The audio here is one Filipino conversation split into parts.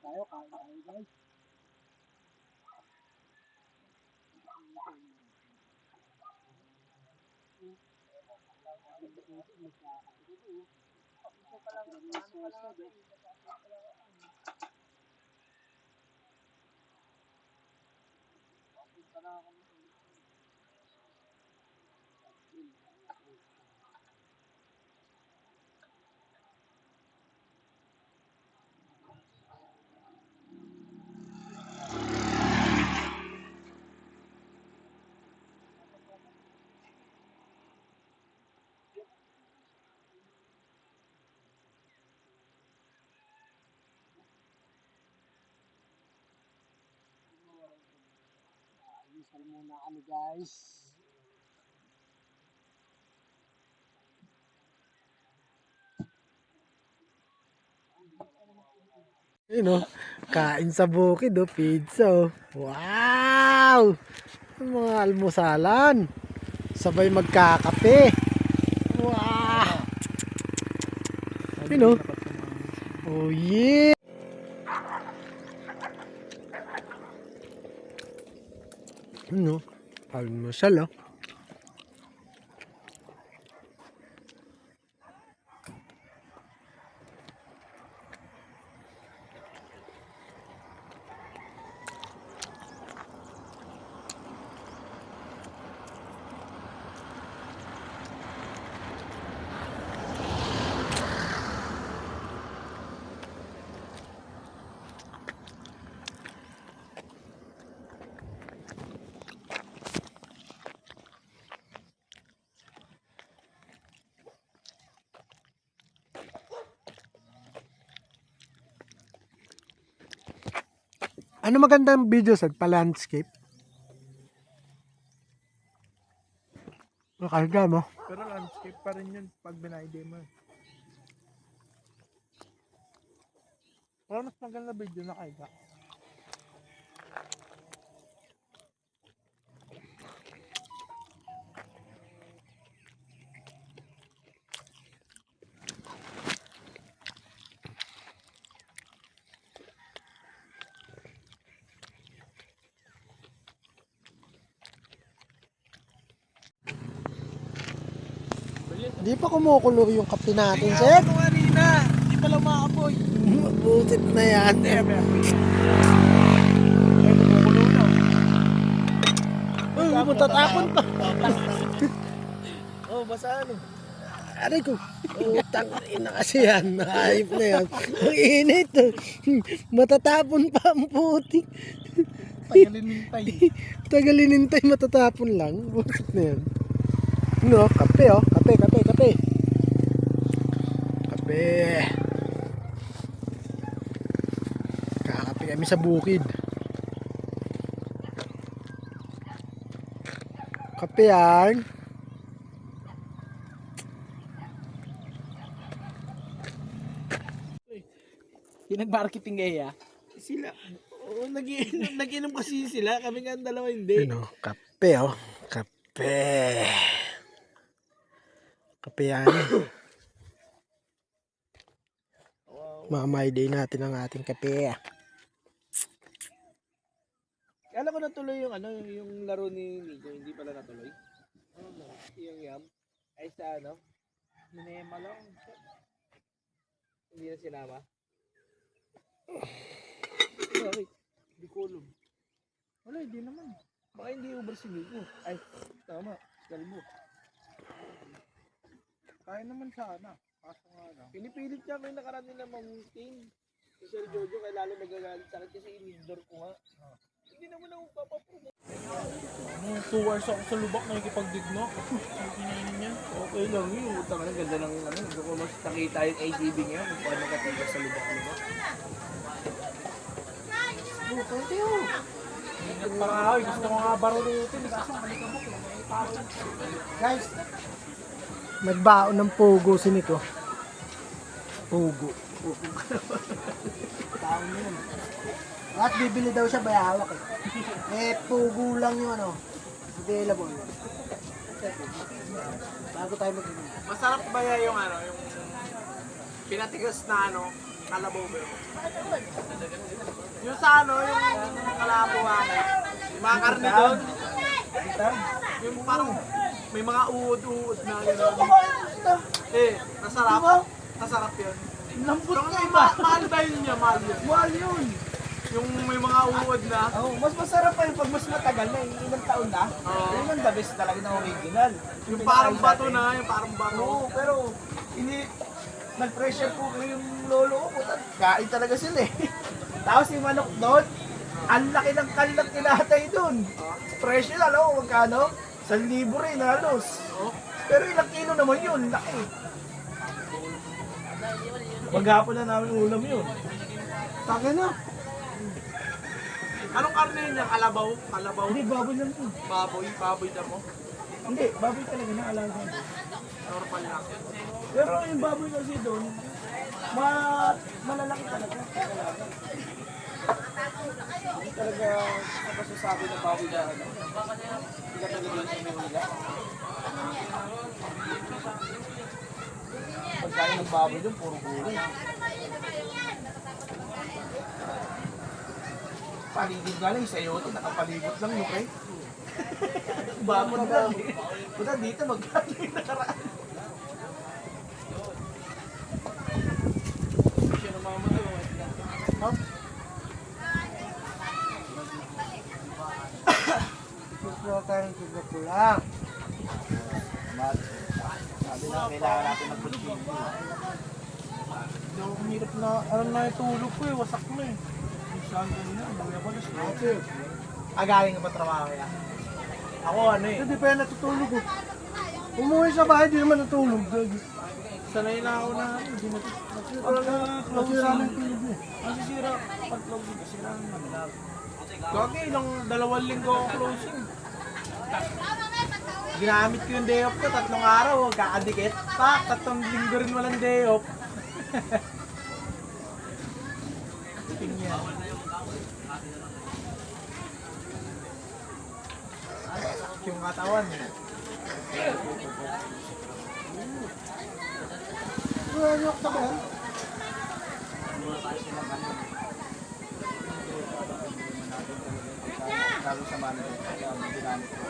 Tayo, kain tayo guys. Isal muna kami guys. Yun o, kain sa bukid o, pizza o. Wow! Mga almusalan. Sabay magkakape. Wow! Yun o. Oh yeah! Yun o, almusal o. Ano magandang video sa pa-landscape? Nakahiga mo? Pero landscape pa rin yun pag binayde mo. Pero mas maganda video na kaiga. Di pa kumukulo yung kape natin, sir. Ano kanina? Di pala makaapoy. Mabutit na yan. May apoy yan. Ay, kumukulo na. Uy, matatapon pa. Oh, basa ano? Aray ko. Utang ina kasi yan. Ayip na yan. Ang init. Matatapon pa ang putik. Tagalinintay. Tagalinintay, matatapon lang. Butit na yan. No, kape oh. Kape. Kape. Kakape kami sa bukid. Kape yan. Pinag-marketing kaya? Sila. Oo, nag-inom kasi sila. Kami nga ang dalawa hindi. Ano, kape oh. Kape. Kape yan. Mamay day natin ang ating kape. Alam ko natuloy yung ano, yung laro ni Nico, hindi pala natuloy. Yung yam. Ay sa ano? Minema lang. Hindi na sinama. Bakit? Hindi ko alam. Wala, hindi naman. Baka hindi over si Nico. Ay, tama. Kalbo. Kaya naman sana. Kaso nga lang. Pinipilit niya may nakaraan nila mamuting. Si Sir Jojo kaya lalo nagagalit sa akin kasi in-indoor ko nga. Hindi naman ako papapromote. 2 hours ako sa lubak nakikipagdigno. Ang kinainin niya. Okay lang yun. Utang na ganda ng ano. Gusto ko mas nakita yung ACB ngayon kung paano katigas sa lubak-lubak. Buto yun. Ingat pa nga ako. Gusto ko nga barutin. Kaso malikabok lang. Guys, nagbaon ng pugo si Nico. Pugo. Baon na yun. At bibili daw siya bayawak eh. Pugo lang yung ano. Available. Bago tayo mag-inom. Masarap ba yung ano, yung pinatigas na ano, kalabaw ba yun? Yung sa ano, yung kalabaw yung mga karne doon. Yung parang may mga uod-uod na gano'n. Masarap. Masarap yun. Lambot Pero may mahal ba yun niya? Mahal yun. Yung may mga uod na. Oh, mas masarap pa yung pag mas matagal na, yung ilang taon na. Yun ang the best talaga na original. Yung parang bato na, yung parang bato. Oo, pero nag-pressure ko yung lolo ko. Kain talaga sila eh. Tapos yung manok doon, ang laki ng kalat kinatay doon. Pressure, alam mo magkano? 1,000 rin halos. Pero ilang kilo naman yun, laki. Maghapon na namin ulam yun. Taka na. Anong karne yun niya? Kalabaw? Kalabaw? Hindi, baboy lang yun. Baboy na mo. Hindi, baboy talaga na alaga. Normal lang. Pero yung baboy kasi doon, malalaki talaga. Hindi talaga napasasabi ng baboy na ano. Hindi ka talaga yung sinihila. Pagkain ng baboy doon, puro gulay. Paligid nga lang, yung sayote, nakapalibot lang yung kay. Bamon lang eh. Punta dito, magkano yung nakaraan. Siya namamatay. Gusto tayo ng sugat ko lang. Sabi na, kailangan natin mag-continue. Hindi ako hirap na, ano na yung tulog ko eh, wasak na eh. Saan ganyan, buhay ako na siya. Galing ka ba trabaho kaya? Ako ano eh. Hindi pa yan natutulog ko. Umuwi sa bahay, di naman natulog. Sanay na ako na, hindi Nasira na yung tulog niya. masisira. Pag closing, masira na. Gagi, ilang 2 linggo ako closing. Ginamit ko yung day off ko, 3 araw, kakadikit. 3 linggo rin walang day off. Tingnan. Yung katawan. Ano ka ba yan? Lalo sa manager, kaya ginamit ko.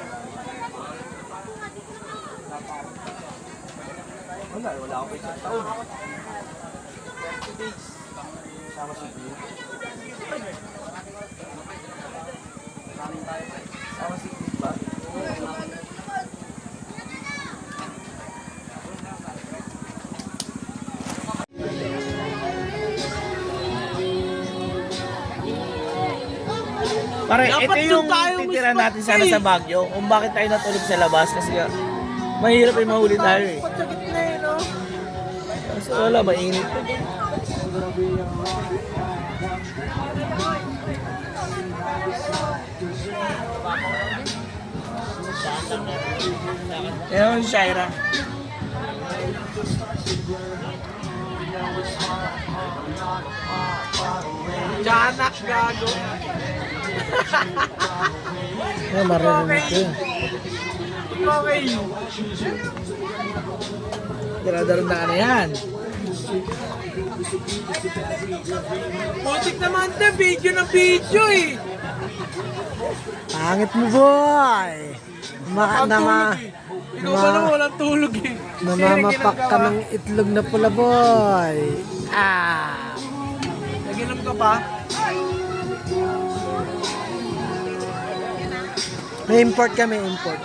Wala ako pa isang taon. 30 days. Sama si Bill. Sama si Bill ba? Pare, Dapat ito yung doon tayo titira mismo, natin sana eh. sa Baguio. Kung bakit tayo natulog sa labas kasi nga, mahirap yung mahuli tayo eh. Ba't sa gitna eh, no? Kasi wala, mainit. Yan yung Shaira. Janak, gago. Ay, maririnig ko yan. Okay. Daradar na yan. Putik naman na, video na video eh. Pangit mo, boy! Ikaw ba naman walang tulog eh. Namamapak ka ng itlog na pula, boy. Naginom ka pa? May import kami, import.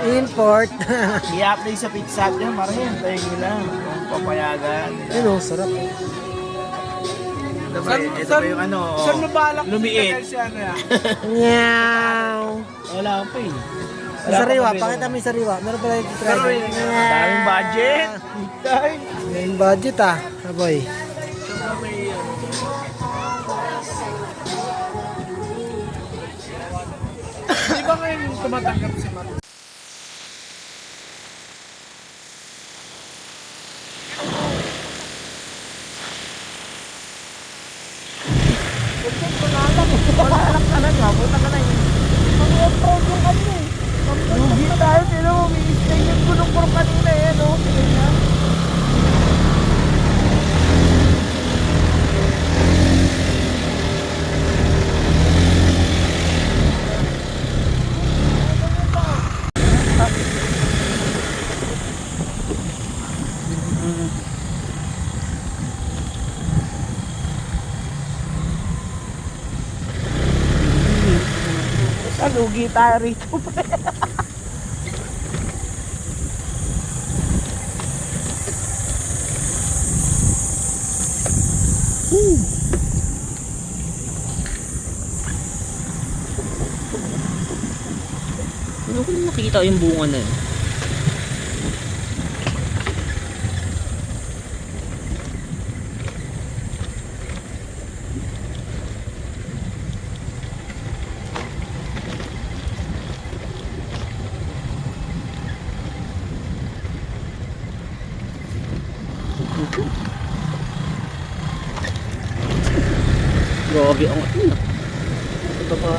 Import. I-apply sa pizza niya, marahil. Tayo nyo lang. Kung papayagan. Yun o, sarap. Ito ba yung ano? Saan mo balak? Lumiit. Si ano yan? Meow. Wala akong pay. Yung sariwa, pakita mo yung sariwa. Meron pala yung Pero daming budget. Time. Yung budget aboy. Di ba ngayon tumatanggap si Matt? Lugi tayo. Tino mo, may yung gulong-gulong kanina eh. No? Lugi tayo rito. Ano ko nakikita yung bunga na yun? Grabe ang ano. Ito ba?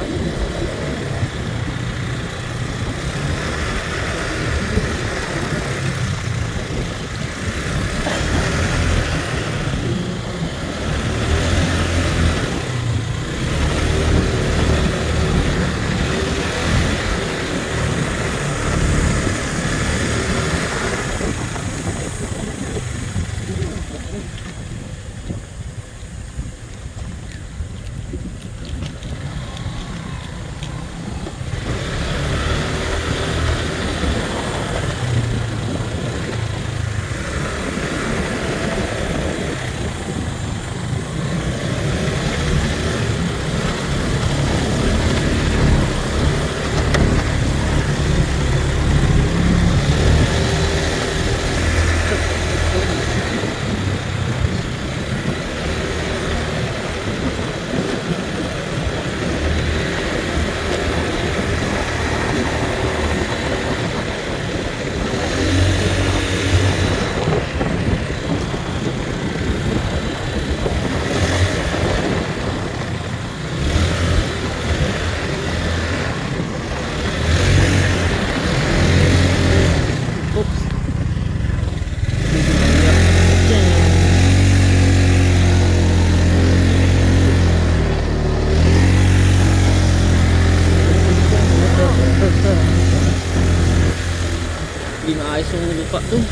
Hindi maayos yung lupa doon.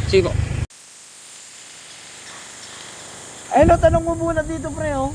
Sige po. Ayun, tanong mo muna dito, pre, oh.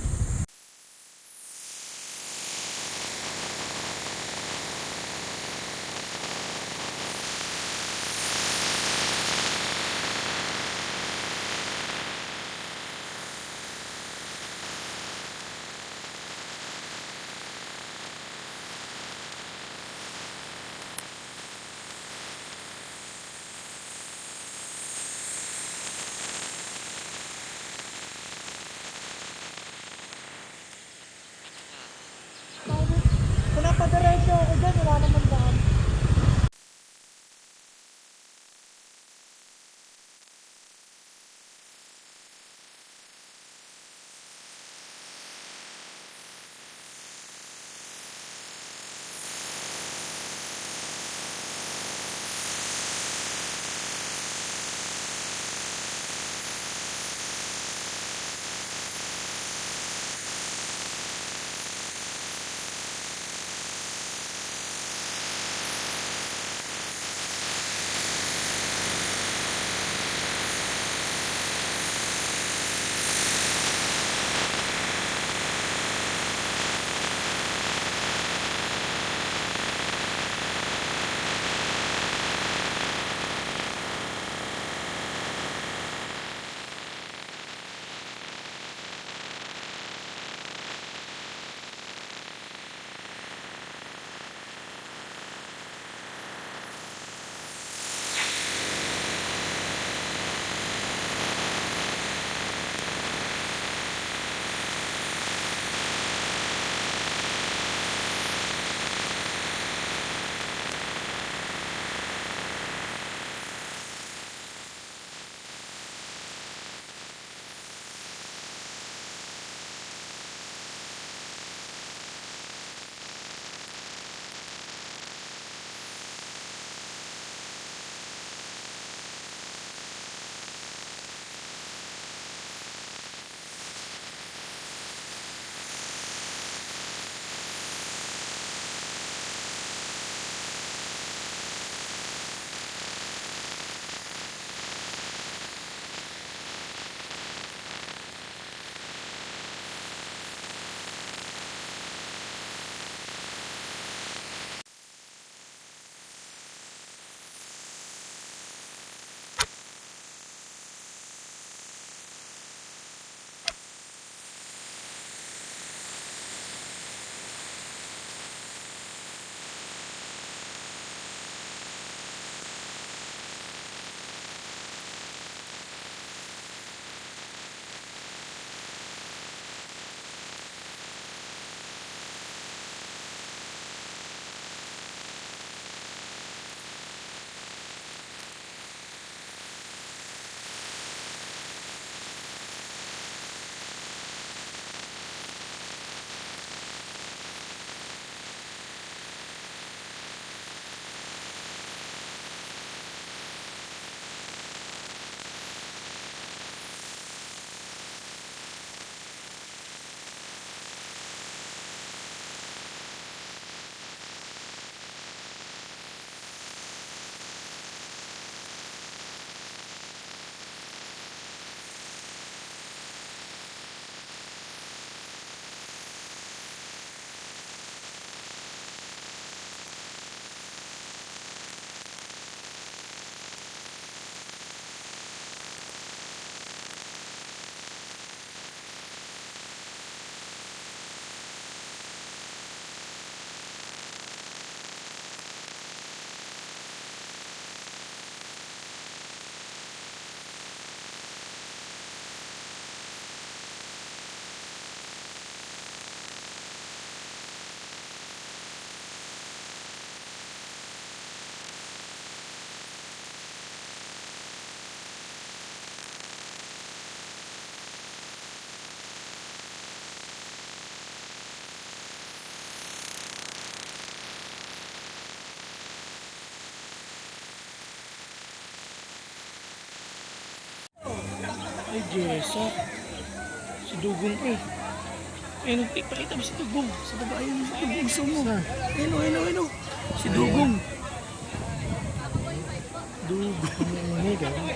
Ay, Jessa. Si Dugong ko eh. Ayun, pakita mo si Dugong. Sa baba, ayun, si Dugong. Gusto mo. Ayun. Si Dugong. Dugong.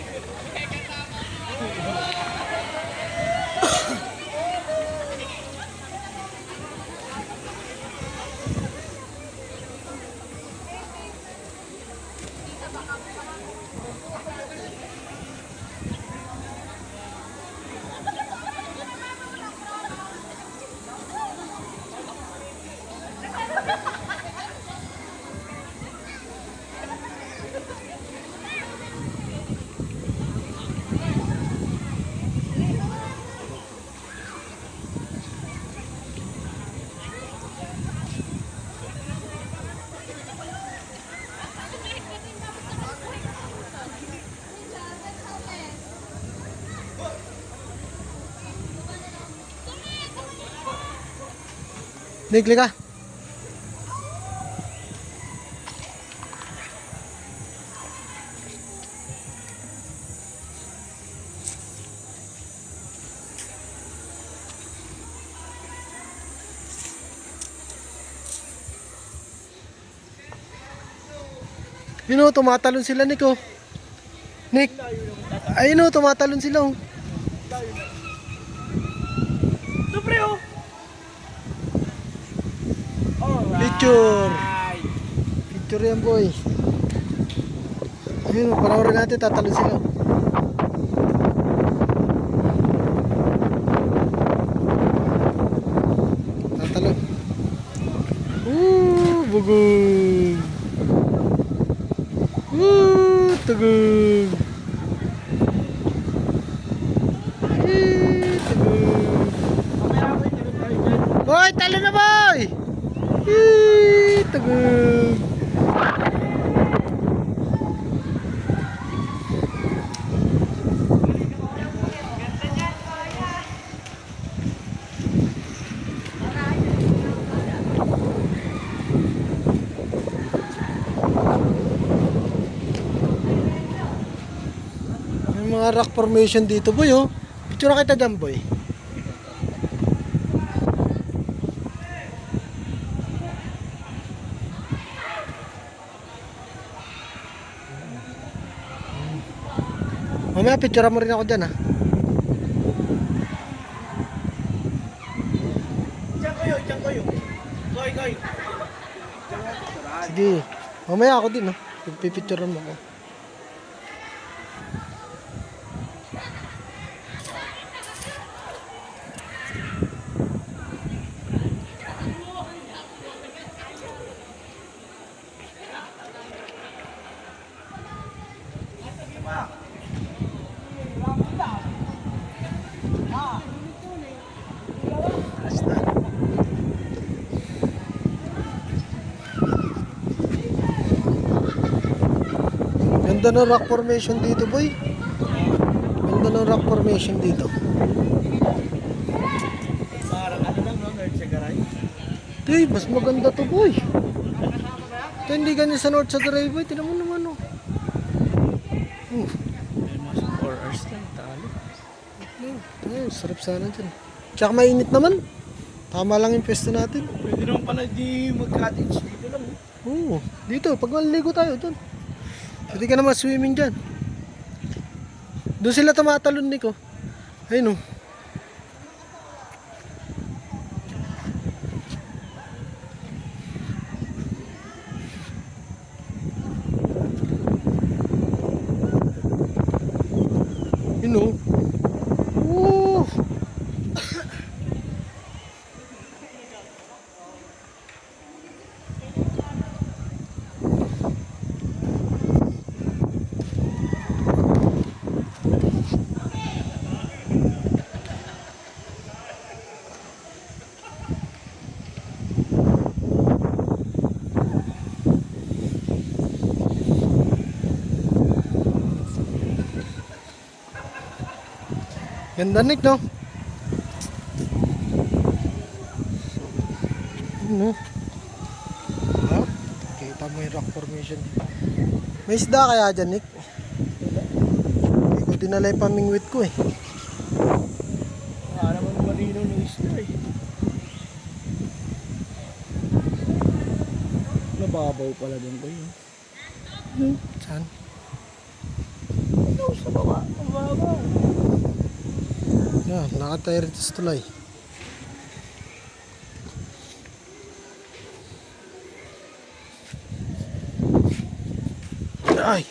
Nikli ka. Yun o, tumatalon sila, Nick, oh. Nick. Ayun o, tumatalon sila, oh. Ito, pre, oh. Picture. Picture yan, boy. Ayun, panoorin natin, tatalon sila. Tatalon. Bugong. Tugong. Tugong. Boy, talon na, boy! Tugong. May mga rock formation dito, boy, oh. Picture na kita dyan, boy. Mamaya picture mo rin ako dyan, ha. Diyan kayo. Goy. Sige. Mamaya ako din, ha. Pipicture mo ako. Ganda ng rock formation dito, boy. Ganda ng rock formation dito. Parang ano lang, no? Nerd sa garay. Hey, mas maganda to, boy. Ito hindi ganyan sa North Sagaray, boy. Tinan mo naman, oh. Ay, mas 4 hours lang, talo. Ay, sarap sana dyan. Tsaka mainit naman. Tama lang yung pwesto natin. Pwede naman pala di mag-cottage dito lang. Oo, dito, pag maliligo tayo dun. Pwede ka na mag-swimming dyan. Doon sila tumatalon, Nico. Ayun, oh. Yun, oh. Woo! Ganda, Nick, no? Ano? Ha? Kita mo yung rock formation. May isda kaya dyan, Nick? Hindi ko dinala yung pamingwit ko, eh. linaw ng isla eh. Nababaw pala din ko yun. Saan? Ito sa baba, nababaw. Yan, nakatayo rito sa tulay. Ay!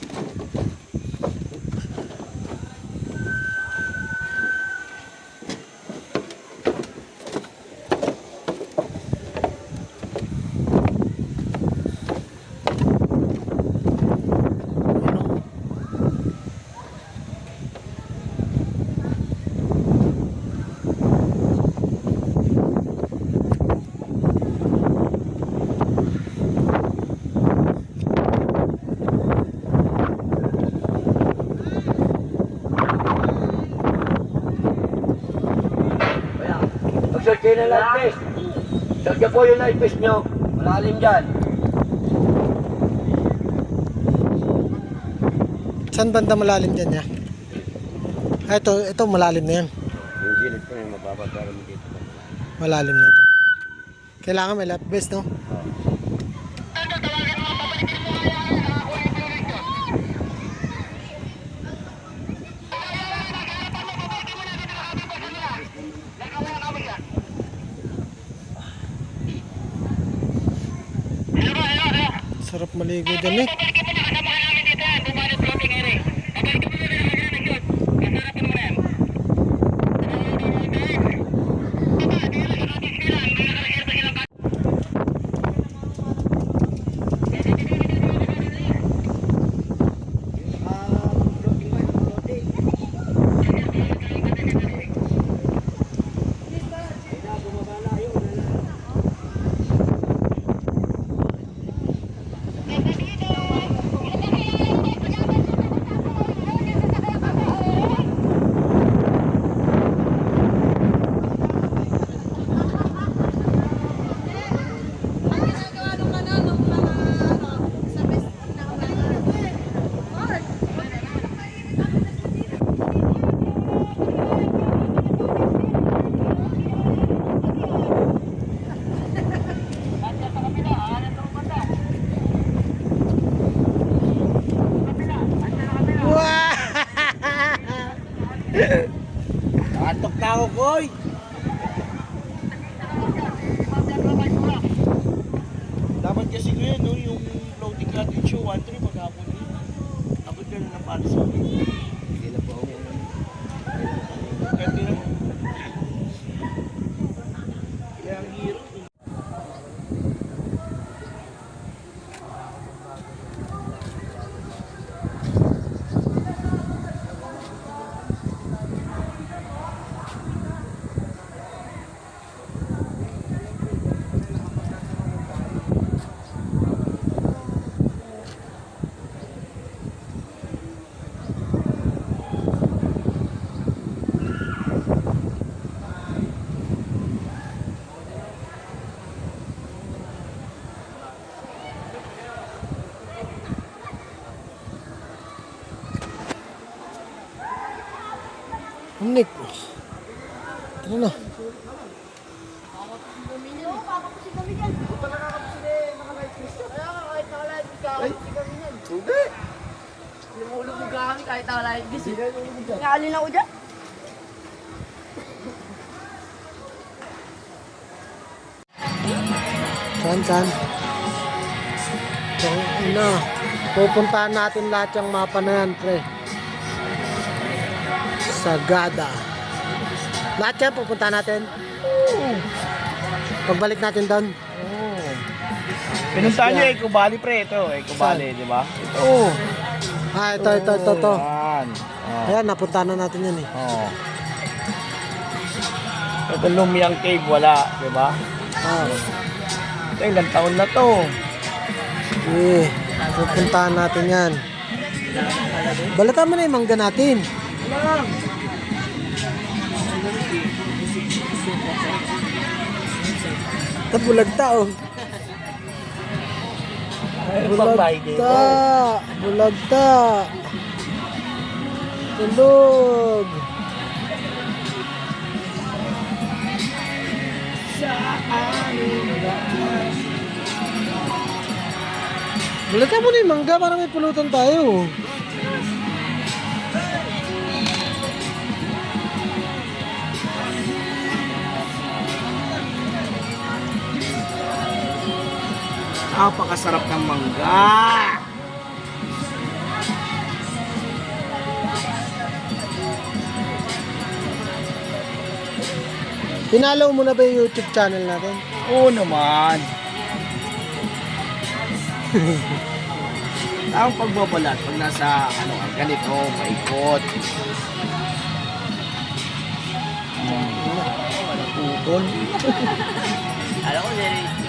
Mag-search kayo ng light vest. Search niyo po yung light vest nyo. Malalim dyan. Saan banda malalim dyan niya? Ah, ito malalim na yan. Yung gilid po yung mababa pero dito. Malalim na ito. Kailangan may life vest, no? Sarap maligo dyan eh. Nakatok na ako, Koy. Dapat kasi ngayon, no, yung floating natin show, 1-3 maghapon yun. Abot ka na ng paris mo. Hindi na po ako. Ganda na. Kaya ang hirap. Nick. Tara na. Hindi. Lumulog mo kami kahit ako lang gising. Naalin ako dyan. Saan? So, pupuntahan natin lahat yung mapa na yan, pre. Sagada. Lahat yan pupuntahan natin. Pagbalik natin doon. Pinuntahan niyo Eco Valley, pre. Ito, Eco Valley, di ba? Ito. Ah, ito. Yan. Ayan, napuntahan na natin yan eh. Oh. Ito Lumiang Cave, wala, di ba? Ah, Ito, ilang taon na to. eh, pupuntahan natin yan. Balatan mo na yung mangga natin. Ito, bulagta oh. Bulagta. Tulog. sa anuman. Bulatan mo na yung mangga para may pulutan tayo. Napakasarap ng mangga. Pinalaw mo na ba yung YouTube channel natin? Oo naman. Ang pagbabalat pag nasa ganito, maikot. Walang utol. Alam ko, diretso.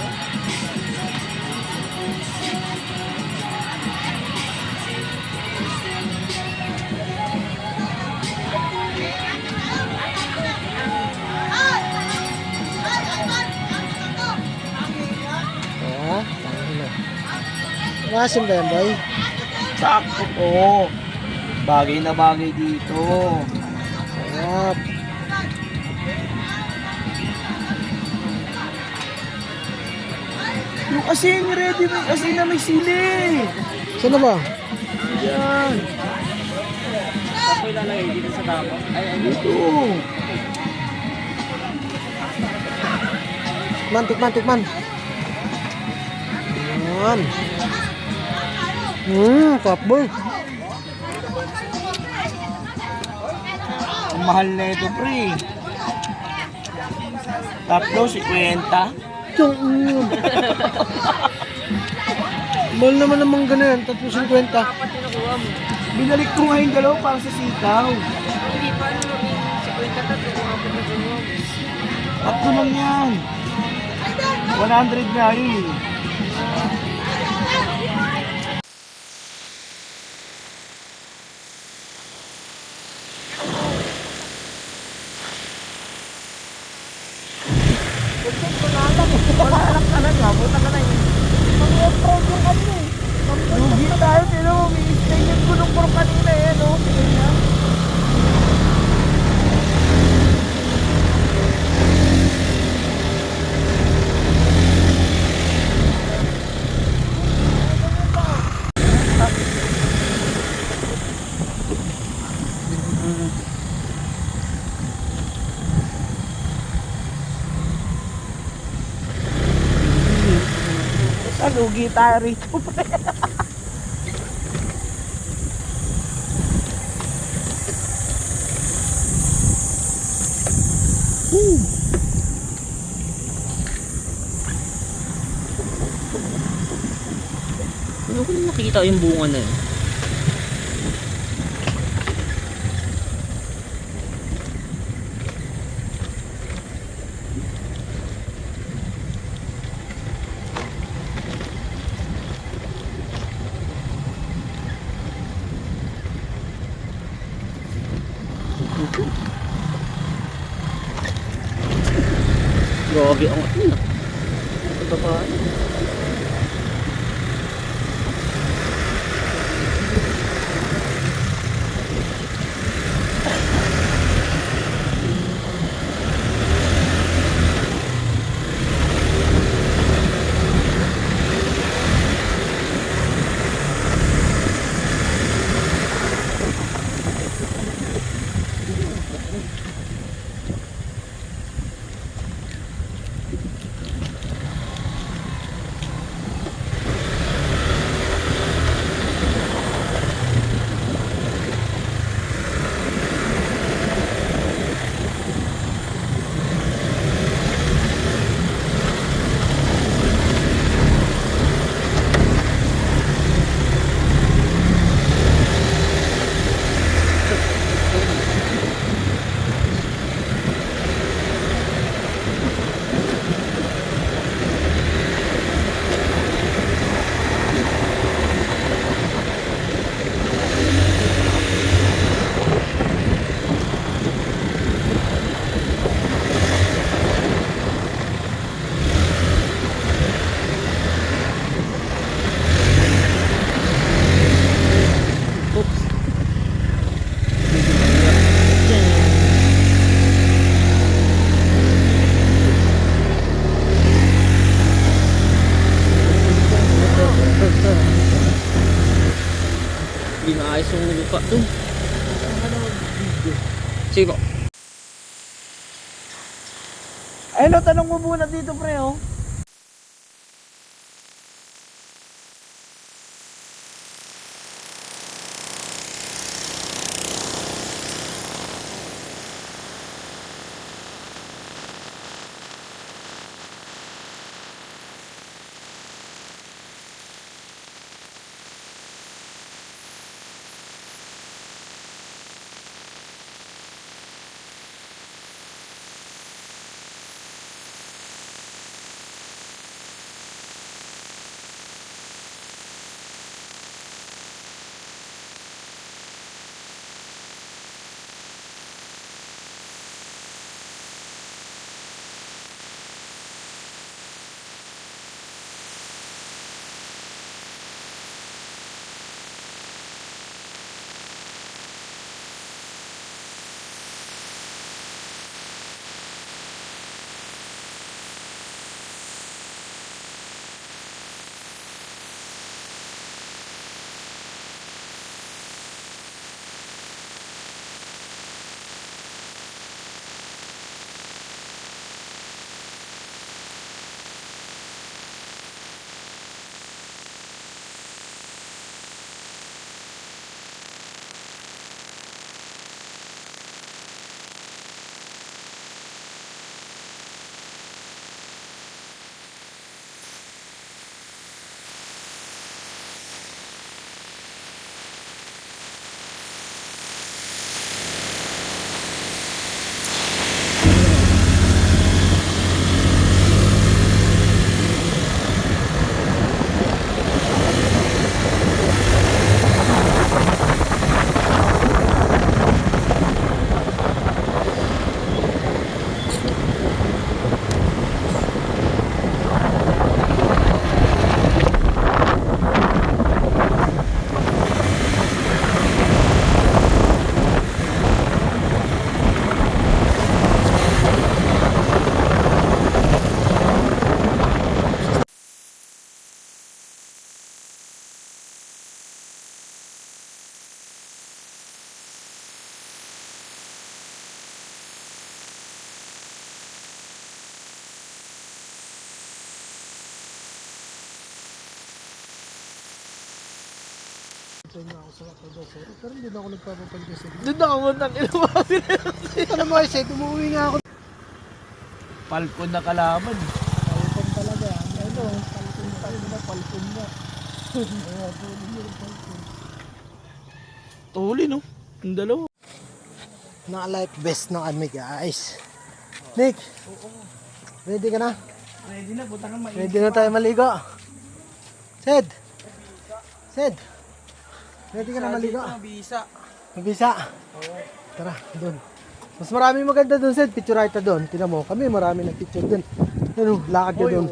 Ah, tama na. Masim ba yan, boy? Sakto to. Bagay na bagay dito. Sarap. Yung asin, ready mo yung asin na may sili. Saan na ba? Yan. Ako ilalagay dito sa tapos. Ay, Dito. Tikman, tikman. Yan. Kapboy. Ang mahal na ito, pre. Tatlo, 50. Mahal naman ng mangga na yan, 350. dapat tinukuha mo. Binalik ko nga yung galaw para sa sitaw. Hindi pa ano, si Kwenta tatlo kung ako tinukuha mo. Tatlo lang yan. 100 na yun. Lugi tayo, tino mo, may yung gulong puro kanina eh, no? Lugi tayo rito, pre. Ano ko na nakita yung bunga na yun? Grabe ang ano. Ito pa. Binaayos yung lupa dun. Sige po. Ayun, tanong mo muna dito, pre, oh. Ito nga ako sa Apodosor, pero hindi na ako nagpapapansin sa Doon na kamuntang inababi na. Ito na mga isa, umuwi nga ako. Palkon na kalaman. Palpon talaga. Ano, palpon na tayo na, palpon na. Kaya, tuloy yung palpon. Tuli, no? Ang dalawa. Naka-life vest ng ami guys. Nick, ready ka na? Ready na, buta ka mainit. Ready na tayo maligo. Sed, ready ka na maligo? Mabisa. Mabisa? Tara, doon. Mas marami maganda doon, Sed. Picture right doon. Tingnan mo, kami marami nag-picture doon. Ano, lakad ka doon.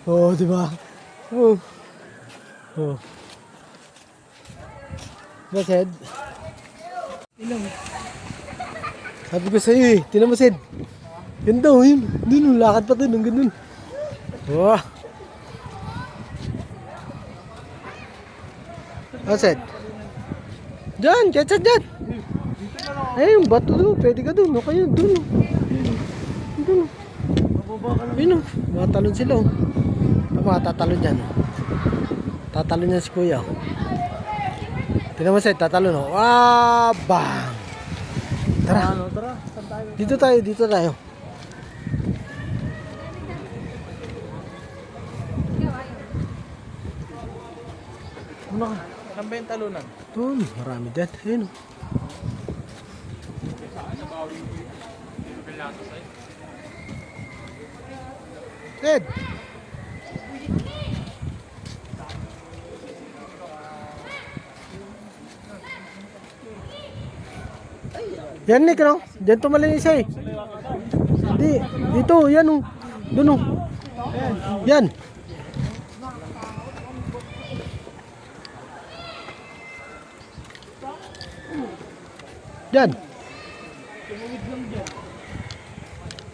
Oo, di ba? Oo. Oo. Diba, Sed? Sabi ko sa'yo eh. Tingnan mo, Sed. Ganda, oh, yun. Doon, lakad pa doon. Ang ganun. Wow. Oh, Sed. Diyan, Sed, dyan. Ay, yung bato doon. Pwede ka doon. Okay yun, doon. Doon. Ayun, matalon sila. Tama, tatalon yan. Tatalon yan si Kuya. Tingnan mo, Sed, tatalon. Wow, bang. Tara. Dito tayo, dito tayo. Ano ka? Saan ba yung talunan? Doon, marami din. Ayun. Ed! Yan, Nick, no? Diyan tumalin isa eh. Di, dito, yan oh. Doon oh. Yan. Diyan.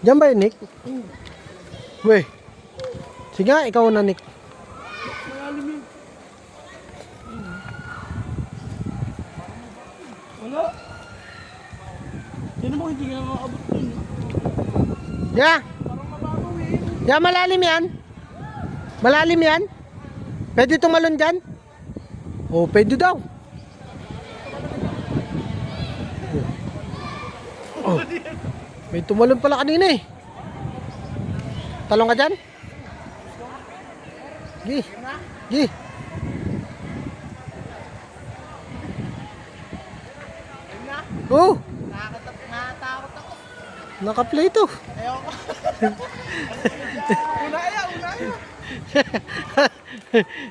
Diyan ba yun, Nick? Weh. Sige nga, ikaw na, Nick. nga. Yan mo, hindi ka makaabot dun. Yeah. Yeah, malalim yan. Malalim yan. Pwede tumalon dyan? Oh, pwede daw. Oh. May tumalon pala kanina eh. Talong ka dyan? Gi. Gi. Oh. Nakatakot ako. Naka-play to. Ayoko. Una kaya.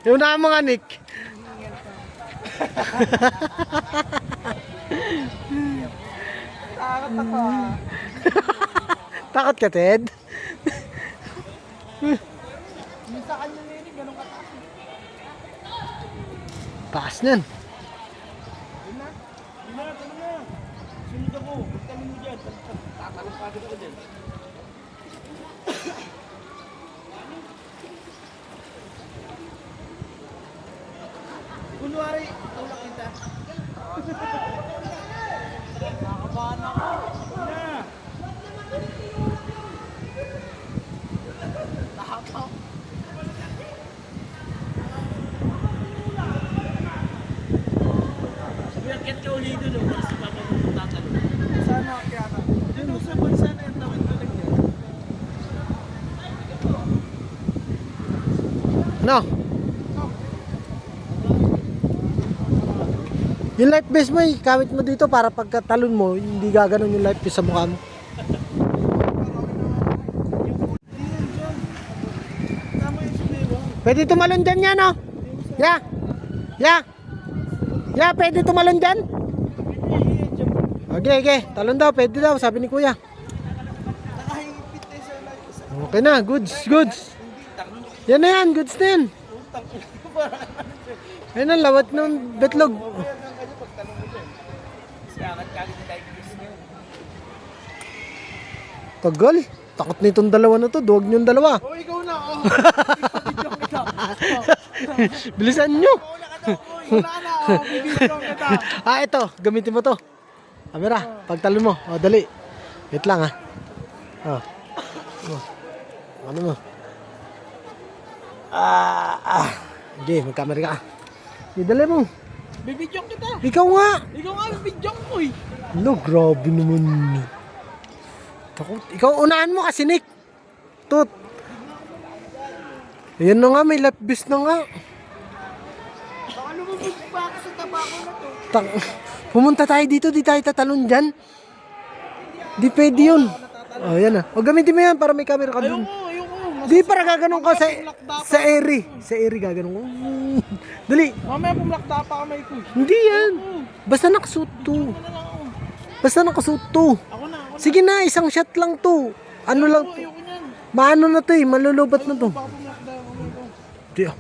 Yung na mga Nick. Takot ako. Takot ka, Ted? Yung sa kanya na yun, ganun kataas. Taas niyan. Yun na, tama na. Sunod ako. Talon mo dyan. Tatalong pa ako dyan. Kunwari, tulak kita. Nakabahan ako. Na. Tahapaw. Sabi, akit ka uli doon, no? Para si Papa mo tatanong. Sana kaya ka. Doon sa bansa na yung tawid ko lang yan. No. Yung life vest mo, kamit mo dito para pagkatalon mo, hindi gaganon yung life vest sa mukha mo. Tama yung sumiwa. Pwede tumalon dyan yan, no? Yeah. Yeah. Yeah, pwede tumalon dyan? Okay, okay. Talon daw, pwede daw, sabi ni Kuya. Nakahingipit tayo sa life. Okay na, goods, goods. Yan na yan, goods na yan. Ayun ang lawat ng betlog. Tagal. Takot na itong dalawa na to. Duwag niyong dalawa. Oh, ikaw na. Oh. Bilisan nyo. Una ka na. Oh, bibigyan kita. Ito. Gamitin mo to. Camera. Pagtalon mo. O, dali. Wait lang, ha. Oh. Ano mo? Okay, mag-camera ka. Dali mo. Bibigyan kita. Ikaw nga. Ikaw nga, bibigyan ko eh. Ano, grabe naman. Takot. Ikaw, unahan mo kasi, Nick. Tut. Ayan na nga, may life vest na nga. Baka lumubog pa ako sa tabako na to. Pumunta tayo dito, di tayo tatalon dyan. Di pwede yun. Oh, yan na. O, gamitin mo yan para may camera ka dun. Ayoko. Di, para gaganong ka sa eri. Sa eri gaganong ko. Dali. Mamaya pumlakta pa kamay ko. Hindi yan. Basta nakasuot to. Basta nakasuot to. Ako na. Sige na, isang shot lang to. Ano lang to. Ayoko niyan. Maano na to eh, malulubat na to. Baka pumlakta kamay ko. Di ah.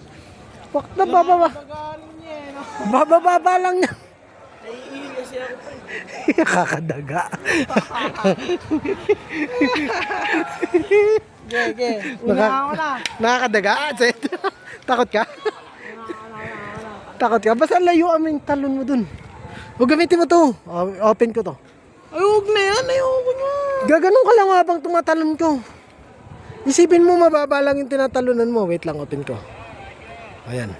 Wak na, bababa. Pagaling niya eh. No? Bababa lang niya. Naiihi kasi ako pa eh. Kakadaga. Gege. Una ako na. Nakakadaga? Seth? Takot ka? Takot ka? Basta layuan mo yung talon mo dun. O gamitin mo to. Open ko to. Ay, huwag na yan. Ayoko niya. Gaganon ka lang habang tumatalon ko. Isipin mo mababa lang yung tinatalunan mo. Wait lang, open ko. Ayan.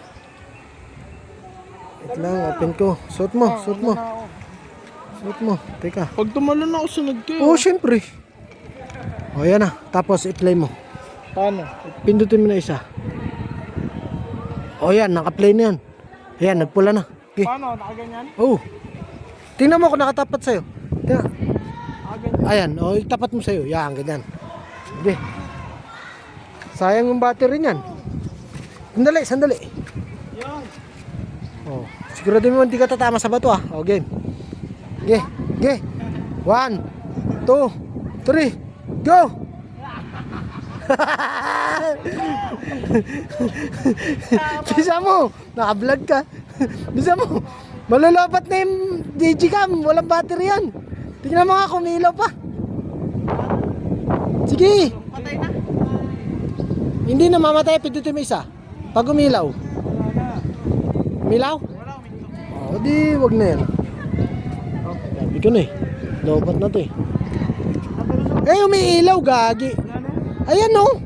Wait lang, open ko. Suot mo, suot mo. Suot mo. Teka. Pag tumalon ako, sunod kayo. Oo, syempre. O, yan na. Tapos, i-play mo. Paano? Pindutin mo na isa. O, yan. Naka-play na yan. Ayan, nagpula na. Okay. Paano? Nakaganyan? Oo. Tingnan mo kung nakatapat sa'yo. Tingnan. Nakaganyan. Ayan. O, itapat mo sa'yo. Yan, ganyan. Sige. Sayang yung battery niyan. Sandali, sandali. Yan. O, sigurado mo hindi ka tatama sa bato ah. O, game. Okay. Okay. 1, 2, 3, go! Bisa mo, naka-vlog ka. Bisa mo, malalapat na yung digicam, walang battery yan. Tingnan mo nga kung may ilaw pa. Sige. Patay na. Hindi na mamatay, pindutin mo isa. Pag umilaw. Umilaw? Wala, uminto. O di, wag na yan. ko na eh. Lobat na to eh. Umiilaw, gagi. Ayan oh.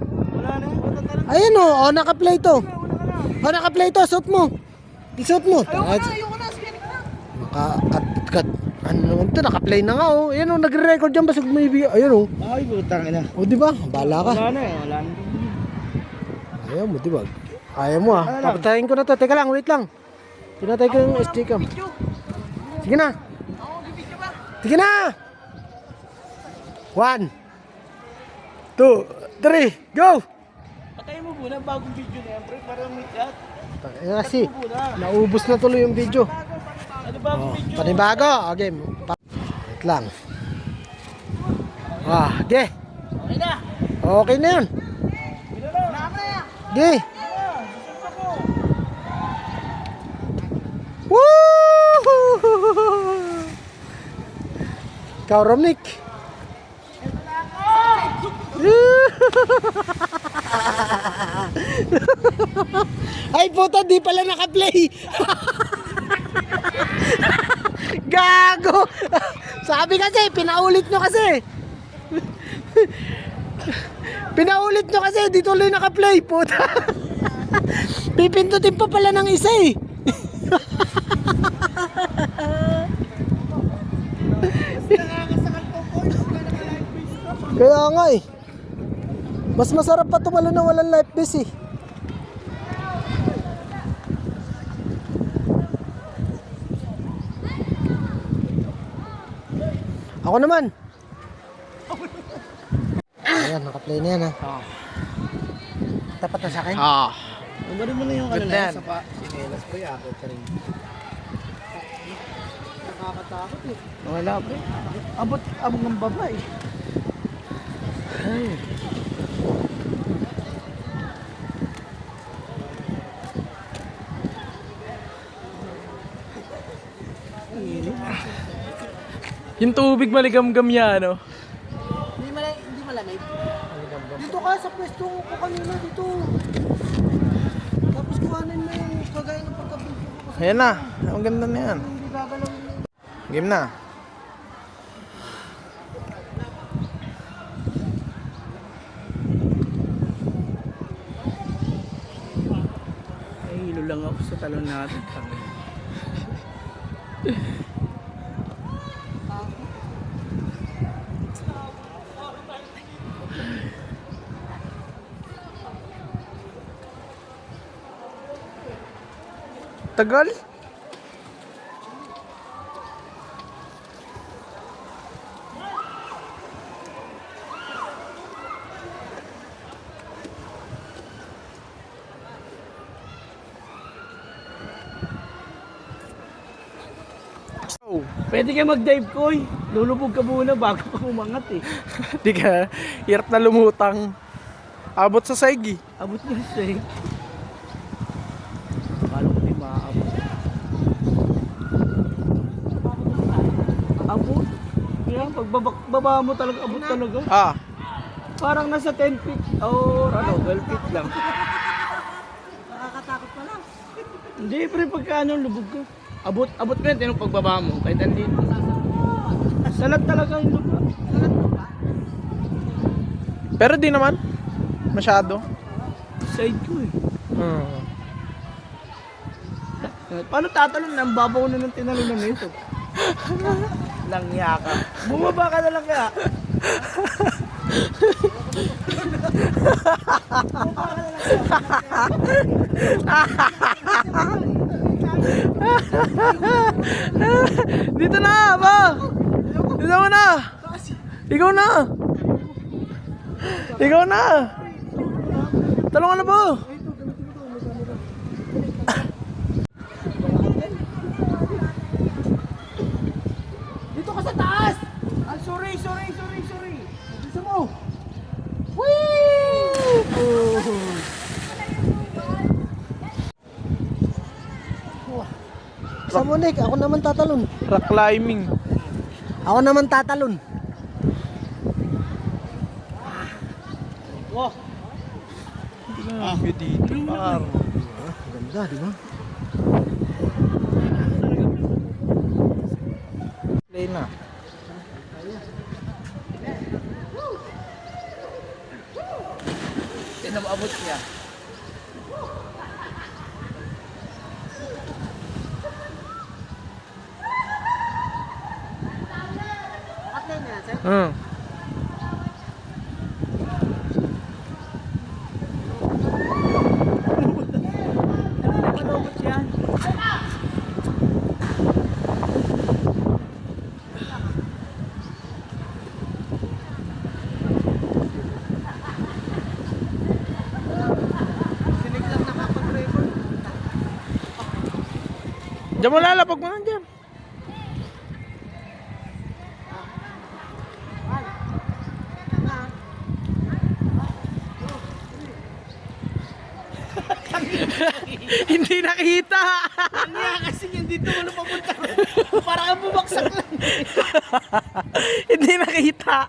Ayan oh, naka-play to. Naka-play to, suot mo. Isuot mo. Ayoko na, skin ka na. Naka-cut. Ano naman to, naka-play na nga oh. Ayan oh, nagre-record dyan, basag may video. Ayan oh. Ay, putang ina. O diba, bala ka. Wala na eh, wala na. Ayaw mo, diba? Ayaw mo ah. Papatayin ko na to. Teka lang, wait lang. Pinatay ko yung SD cam. Sige na. Sige na! 1 2 3 go! Patayin mo muna bagong video na yan, pre. Parang may chat. Kasi, naubos na tuloy yung video. Ano bagong video? Panibago. Okay. Wait lang. Okay. Okay na. Okay na yun. Okay. Woo! Ikaw, Romnick. Ay, puta, di pala naka-play. Gago. Sabi kasi, pinaulit nyo kasi. Pinaulit nyo kasi, di tuloy naka-play, puta. Pipindutin pa pala ng isa eh. Kaya nga eh. Mas masarap pa tumalo na walang life vest eh. Ako naman. Ayan, naka-play na yan ha. Tapat na sa akin? Umarin mo na yung ano na yan. Sapa. Sinelas ko yung ako ka rin. Nakakatakot eh. Wala, pre. Abot ng baba eh. Ay. Yung tubig maligamgam niya, ano? Hindi malamig. Dito ka sa pwesto ko kanina dito. Tapos kuhanin mo yung kagaya ng pagkabulto ko. Ayan na. Ang ganda na yan. Hindi gagalaw yun. Game na. Ay, hilo lang ako sa talon natin. Tagal? Pwede kayo mag-dive, Koy. Lulubog ka muna bago ka umangat eh. Di ka, hirap na lumutang. Abot sa saigi. Abot na siya eh. Akala ko di maaabot. Abot? Kaya pagbaba mo talaga, abot talaga. Parang nasa 10 feet or 12 feet lang. Nakakatakot pa lang. Hindi, pre, pagka lubog ka. Abot mo yun, tinong pagbaba mo. Kahit andito. Salat talaga yung lugar. Pero di naman. Masyado. Side ko eh. Paano tatalon? Ang babaw na ng tinalunan nito. Langya ka. Bumaba ka na lang kaya. Dito na, ba? Dito mo na. Ikaw na. Ikaw na. Talungan na ba? Dito ka sa taas! Ah, sorry. Gusto mo? Whee! Sa Monik, ako naman tatalon. Rock climbing. Ako naman tatalon. Wow. Grabe dito. Parang. Ganda, di ba? Play na. na maabot niya. Hmm. Malobot siya. Sinig lang nakapag-record. Diyan mo lalapag mo nandiyan. Hindi nakita. Kanya kasi yan dito wala papunta. Parang bumagsak lang. Hindi nakita.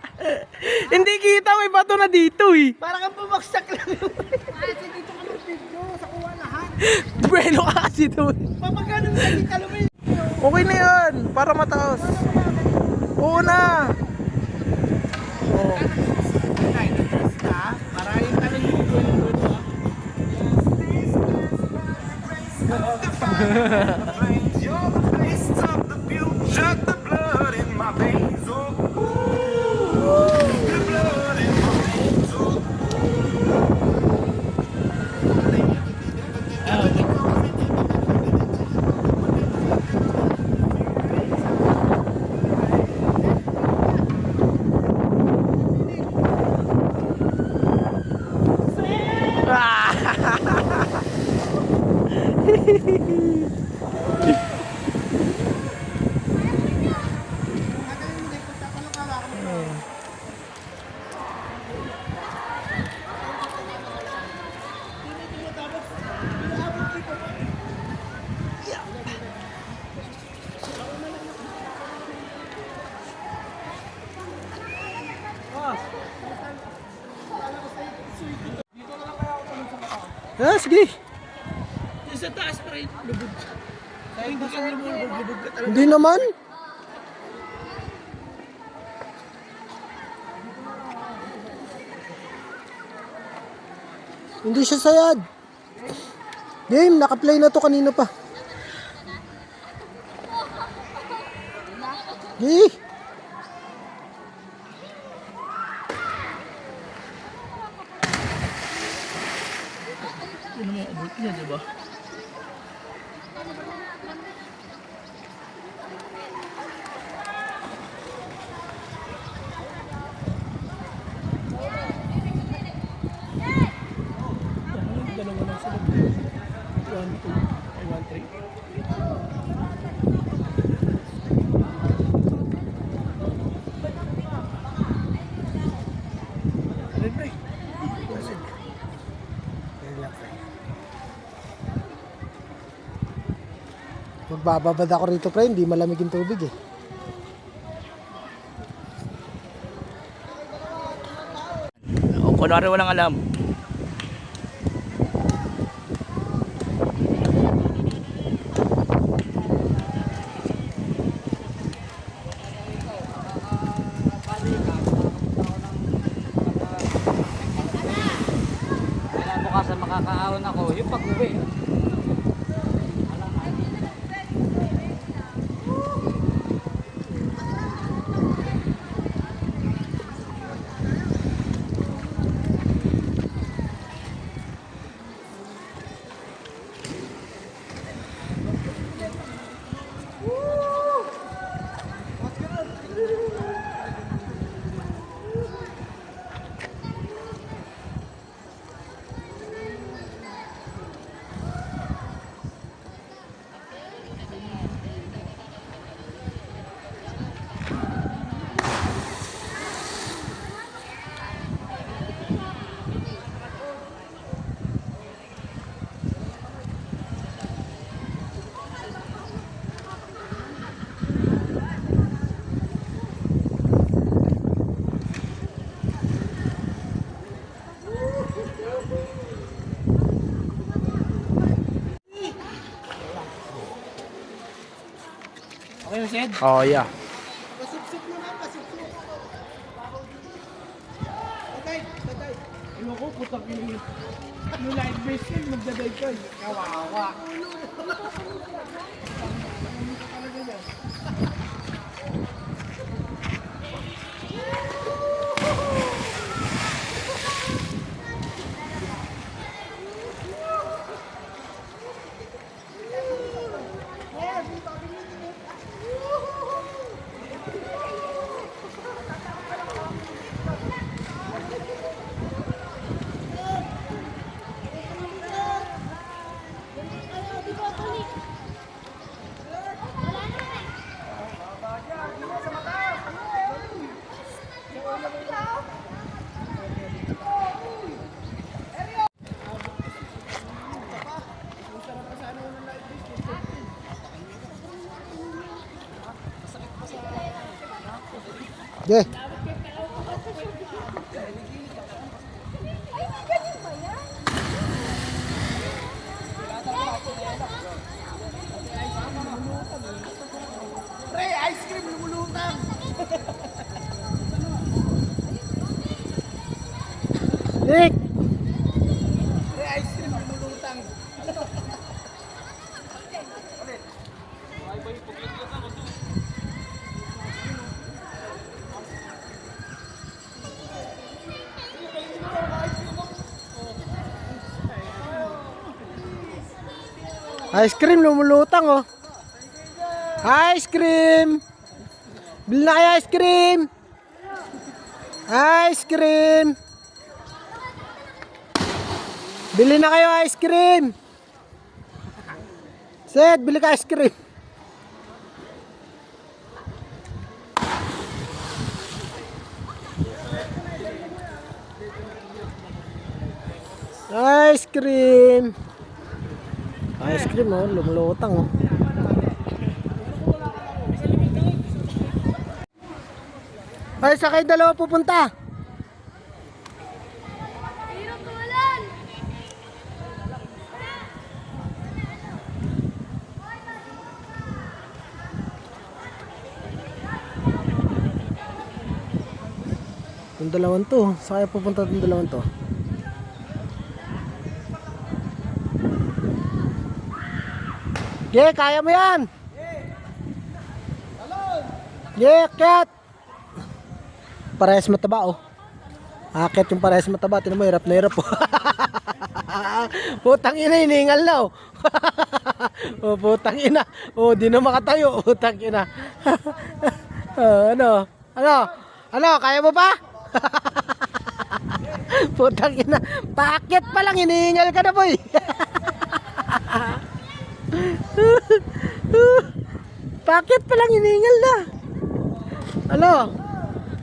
Hindi kita, may bato na dito eh. Parang bumagsak lang. Kasi dito ka mag-video, sa kuha lahat. Bueno ka kasi doon. Papagano na si Kalumin. Okay na yun, para mataos. Oo na. Oo. Para yung tanong yung gulong mo. Ah, sige. Yung sa taas pa rin, lubog. Kaya hindi ka lubog ka talaga. Hindi naman. Hindi siya sayad. Game, naka-play na to kanina pa. Gi. Yun mo, abot niya, di ba? Dalawa lang sila. 1, 2, ay 1, 3. Magbababad ako rito, pre, hindi malamig yung tubig eh. O, kunwari walang alam. Bukasan makakaahon ako, yung pag-uwi. Okay na, Sed? Oh, yeah. Pasupsup naman, pasupsup. Patay, patay. Ayoko, putang ina. Yung light base yun, magdadive ka. Kawawa. Yeah. Pre, ice cream lumulutang. Nick! Pre, ice cream lumulutang. Ice cream lumulutang oh. Ice cream! Bili na kayo ice cream! Ice cream! Bili na kayo ice cream! Seth, bili ka ice cream! Ice cream! Ice cream oh, lumulutang oh. Ay, sa kayo dalawa pupunta? Hirap tumalan! Yung dalawang to, sa kayo pupunta yung dalawang to? Yeah, kaya mo yan! Yeah, cat! Parehas mataba oh. Akit yung parehas mataba. Tinan mo, hirap na hirap oh. Putang ina, hiningal na oh. Oh, putang ina. Oh, di na makatayo. Putang ina. Ano? Ano? Ano? Kaya mo pa? Putang ina. Paakit pa lang, hinihingal ka na boy. Paakit pa lang, hinihingal na. Ano?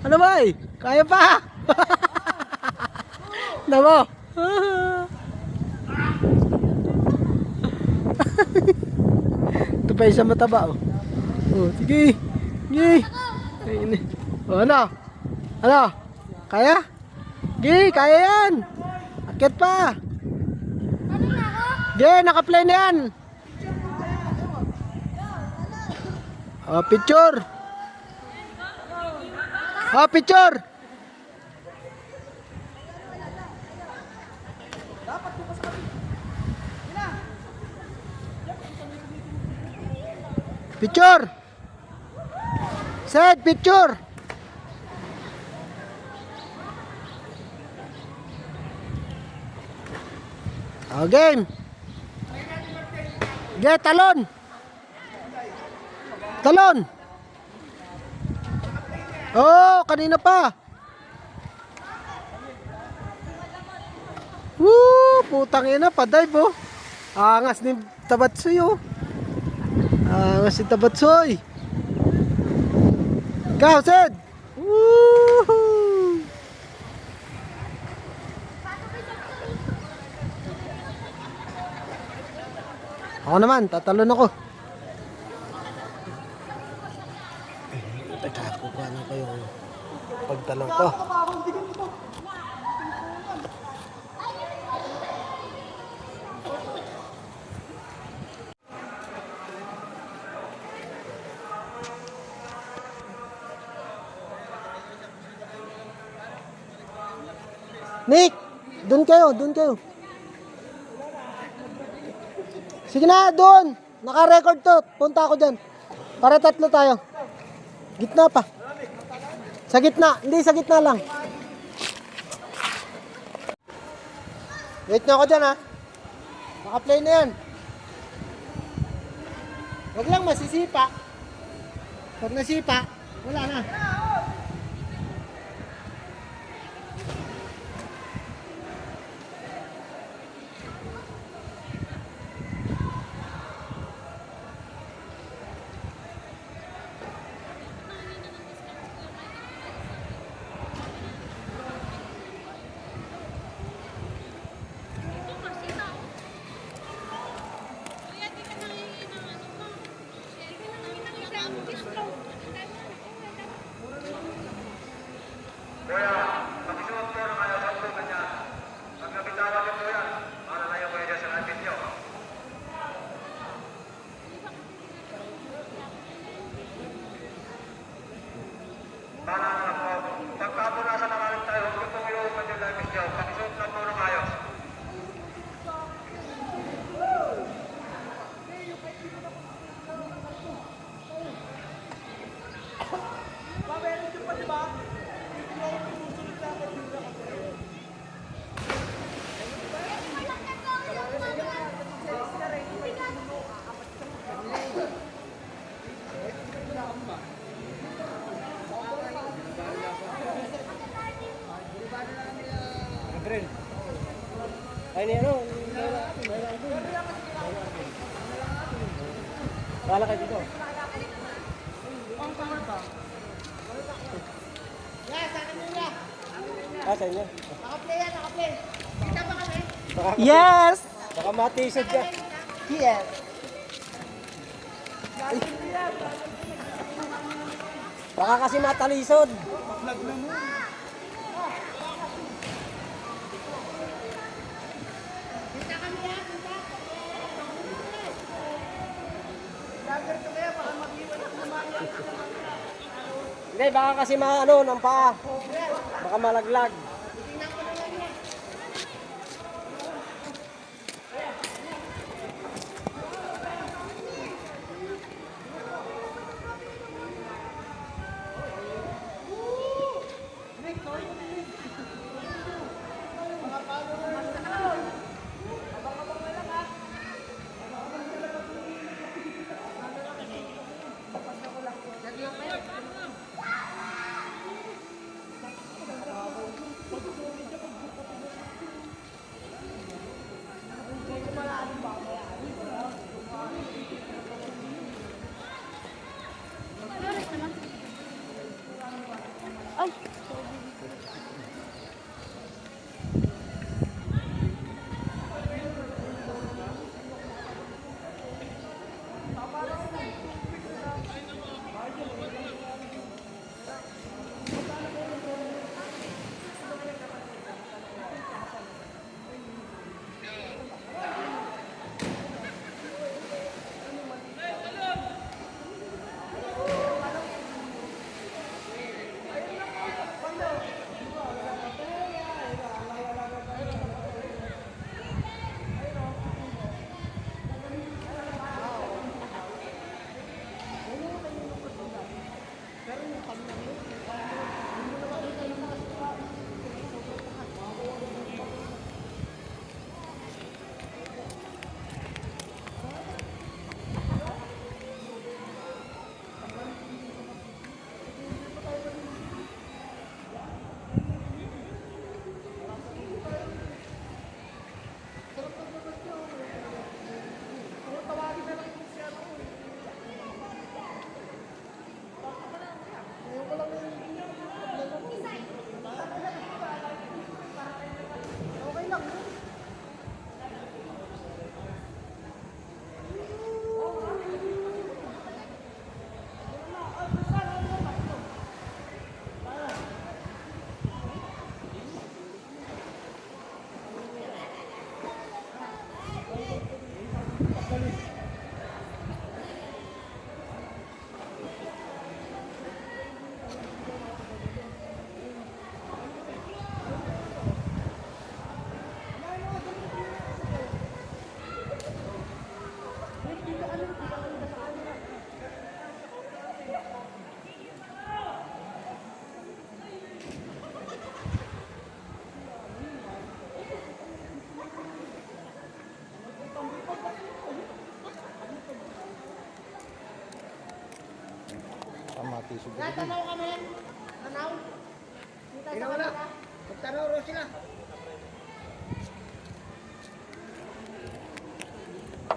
Ano boy? Kaya pa? Namo? Ito pa isang mataba oh. Oh, sige. Sige. Oh, ano? Ano? Kaya? Sige, kaya yan. Akit pa. Sige, naka-play na yan. Oh, picture. Oh, picture. Picture. Set picture. Oh, game. Get talon. Talon. Oh, kanina pa. Woo, putang ina, pa-dive oh. Angas ni Tabatsoy oh. Angas ni Tabatsoy. Ikaw, Sid. Woo. Ako naman, tatalon ako. Teka, kukuha na kayo pagtalon ko. Nick! Doon kayo, doon kayo. Sige na, doon. Naka-record to. Punta ako dyan. Para tatlo tayo. Gitna pa. Sa gitna. Hindi, sa gitna lang. Wait na ako dyan, ha. Naka-play na yan. Huwag lang masisipa. Pag nasipa, wala na. Ay, ni ano? Bala kayo dito. Sa inyo. Naka-play yan, naka-play. Kita ba kami? Yes! Baka matisod ka. Yes. Baka kasi matalisod. Kita kami yan, kita. Hindi, baka kasi maano ng paa. Baka malaglag.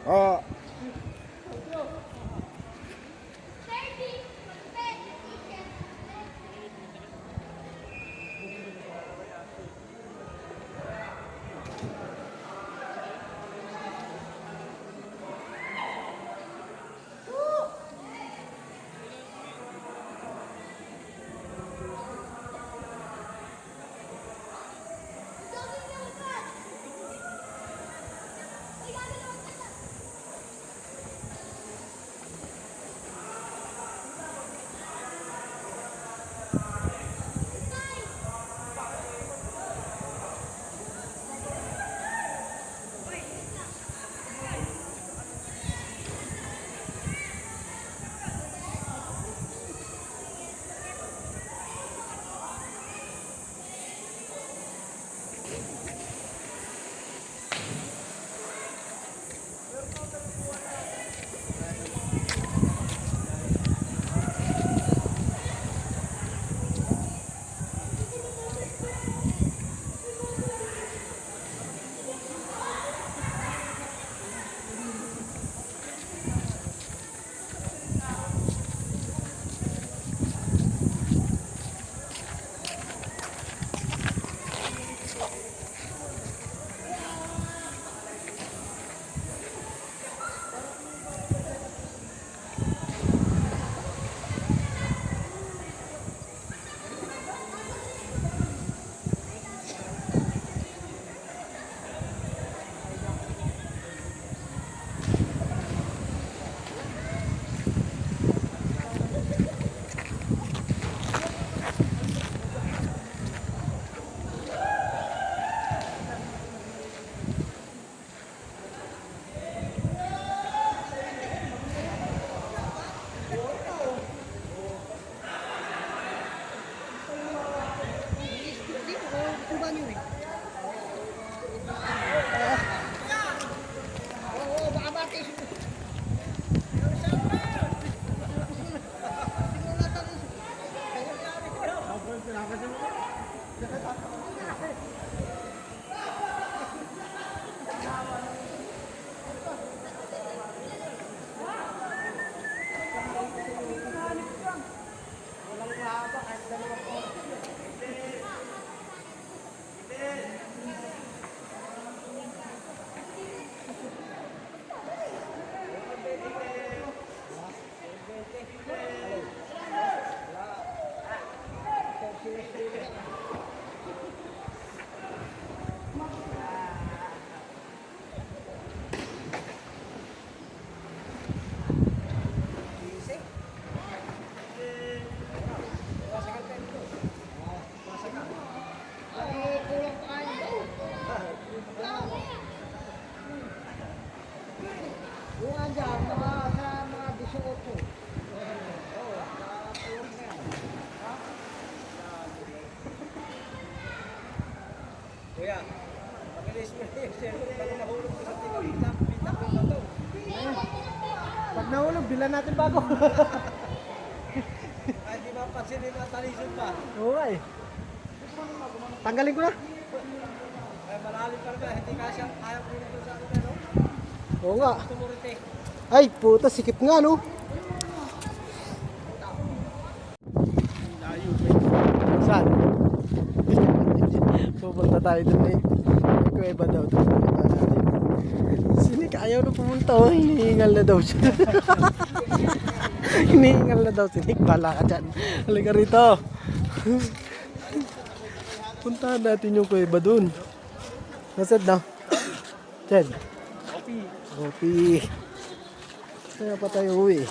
Oh. Kuya, pakilis mo yung cellphone bago mahulog ko sa tingin. Pita ko na to. Pag nahulog, bilan natin bago. Kahit di mapansin yung mga talisod pa. Oo nga eh. Tanggalin ko na. Ay, malalim pa rin. Hindi kasi kaya ko nito sa akin. Ano? Oo nga. Tumurite. Ay, puta, sikip nga, no? Saan? Pupunta tayo dun eh. May kuweba daw dun. Pupunta natin. Sinik, ayaw na pumunta, oh. Hinihingal na daw siya. Hinihingal na daw, Sinik. Bala ka dyan. Halika rito. Puntahan natin yung kuweba dun. Nasad na? Chad. Kopi. Kaya pa tayo uwi.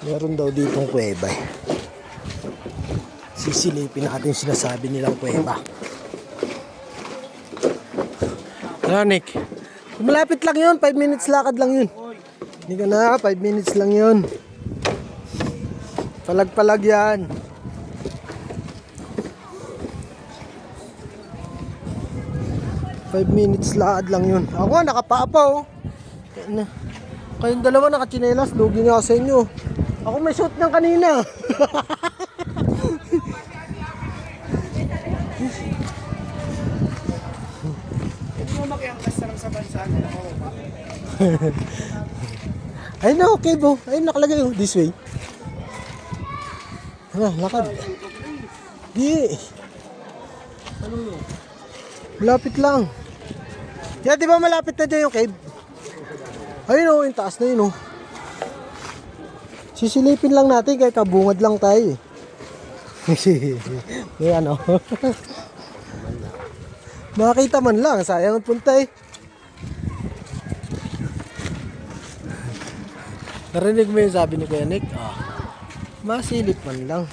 Meron daw ditong kuweba eh. Sisilipin natin yung sinasabi nilang kuweba. Nick. Malapit lang yun. 5 minutes lakad lang yun. Hindi ka na. 5 minutes lang yun. Palag-palag yan. 5 minutes lakad lang yun. Ako nga, nakapaa pa oh. Kayong dalawa nakachinelas, lugi nga sa inyo. Ako may shoot ng kanina. Hindi mo makiangkas na lang sa bansa na ako. Ayun na, okay bo. Ayun, nakalagay oh, this way. Lakad. Di. Malapit lang. Yeah, di ba malapit na dyan yung cave? Ayun oh, yung taas na yun oh. Sisilipin lang natin kaya kabungad lang tayo eh. May ano. Makakita man lang, sayang ang punta eh. Narinig mo yung sabi ni Kuya Nick? Masilip man lang.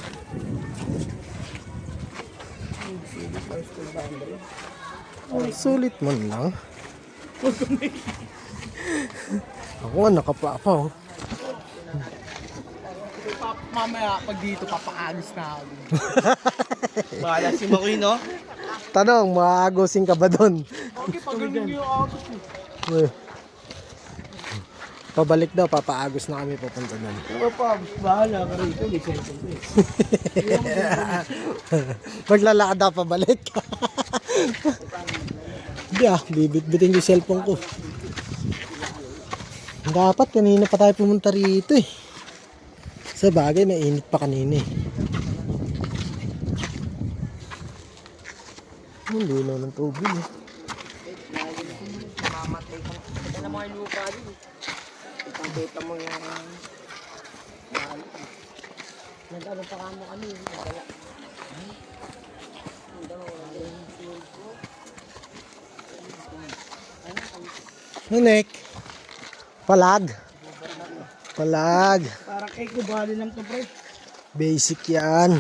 Sulit man lang. Ako nga nakapapa oh. Mamaya pag dito papaalis na ako. Bahala si Makoy, no? Tanong, maaagusing ka ba doon? Okay, pag ganun yung ako. Uy. Pabalik daw, papaagos na kami papunta doon. Pero pa, bahala ka rito. May cellphone ko eh. Maglalakad daw pabalik. Hindi bibit-bitin yung cellphone ko. Dapat kanina pa tayo pumunta rito eh. Sa bagay, mainit pa kanina eh. Hindi na ng tubig eh. Mamatay ka. Ito na mga lupa din. Ipang-beta mo yung... Nag-ano pa kamo kami. Nagdala. Hinek. Palag. Parang eco bali lang to, pre. Basic yan.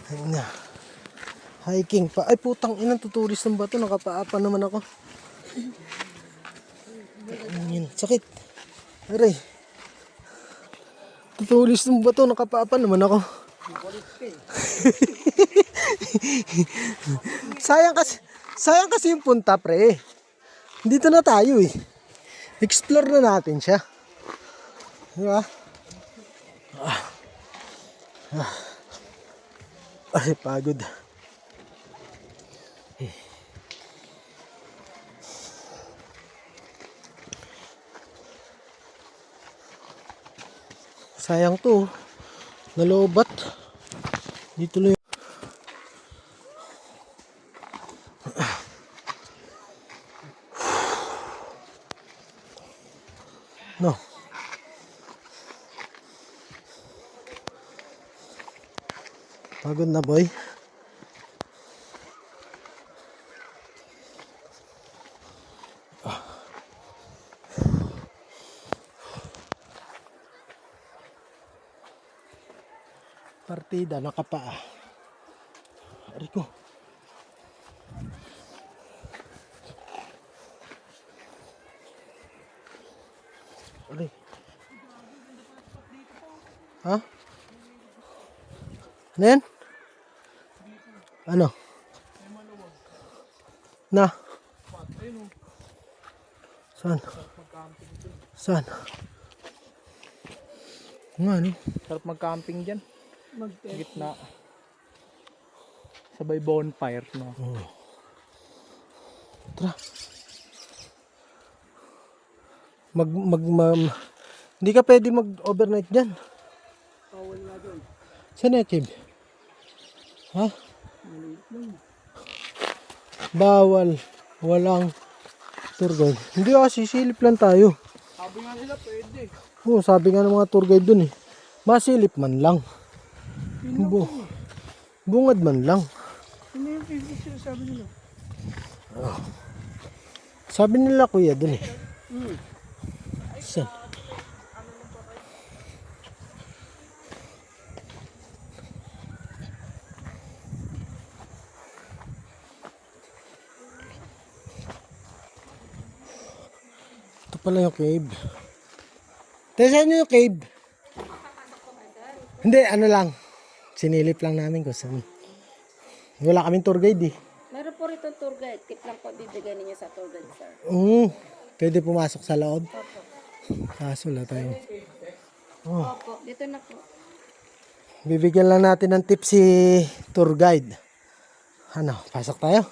Ayun na. Hiking pa. Ay putang inang tuturis ng bato. Nakapaapa naman ako. Ayun, sakit. Aray. Tuturis ng bato. Nakapaapa naman ako. sayang kasi yung punta, pre. Dito na tayo eh. Explore na natin siya. Diba? Ay, pagod. Sayang to. Nalobat. Dito lang. No. Pagod na boy. Partida nakapaa. Rico. Aray. Ha? Ano yan? Ano? Na? Saan? Saan? Nga ano? Sarap mag-camping dyan. Gitna. Sabay bonfire, no? Tara. Hindi ka pwede mag-overnight dyan. Bawal nga doon. Saan na, Kib? Ha? Bawal. Walang tour guide. Hindi sisilip lang tayo. Sabi nga nila pwede. Oo, sabi nga ng mga tour guide dun eh. Masilip man lang. Bungad man lang. Ano yung physics sabi nila? Sabi nila kuya dun eh. Saan? Ito pala yung cave. Saan yung cave? Hindi, ano lang. Sinilip lang namin kung saan. Wala kaming tour guide eh. Meron po po rito ang tour guide. Tip lang po bibigay ninyo sa tour guide, sir. Oo. Pwede pumasok sa loob. Opo. Kaso wala tayo. Oh. Opo, dito na po. Bibigyan lang natin ng tip si tour guide. Ano, pasok tayo?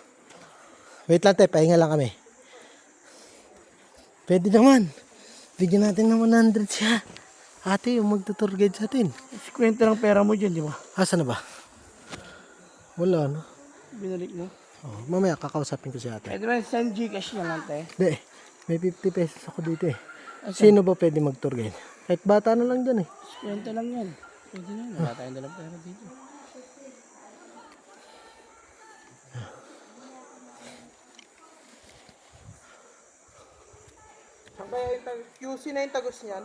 Wait lang tayo, pahinga lang kami. Pwede naman. Bigyan natin ng 100 siya. Ate, yung magtutour guide sa atin. Kwenta ng pera mo dyan, di ba? Asa na ba? Wala, no? Binalik mo. Oh, mamaya kakausapin ko si ate. Pwede ba send Gcash na lang, te? Hindi, may 50 pesos ako dito eh. Sino ba pwede mag-tour guide? Kahit bata na lang dyan eh. Kwenta lang yan. Pwede na yan. Wala tayong dalang pera dito. QC na yung tagos niyan.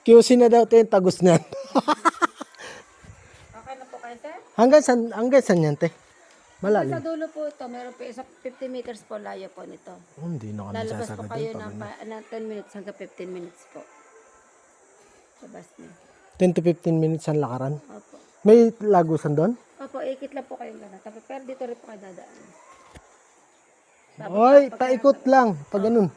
QC na daw ito yung tagos niyan. Okay na po kayo, sir? hanggang saan yan, te? Sa Malalim. dulo po ito, meron po isa 50 meters po layo po nito. Oh, hindi na kami Lalabas po sasagad kayo doon. ng 10 minutes hanggang 15 minutes po. Labas niyo. 10 to 15 minutes ang lakaran. Opo. May lagusan doon? Opo, ikit lang po kayong gano'n. Tapos, pero dito rin po kayo dadaan. Oy, paikot lang. Pag ganun.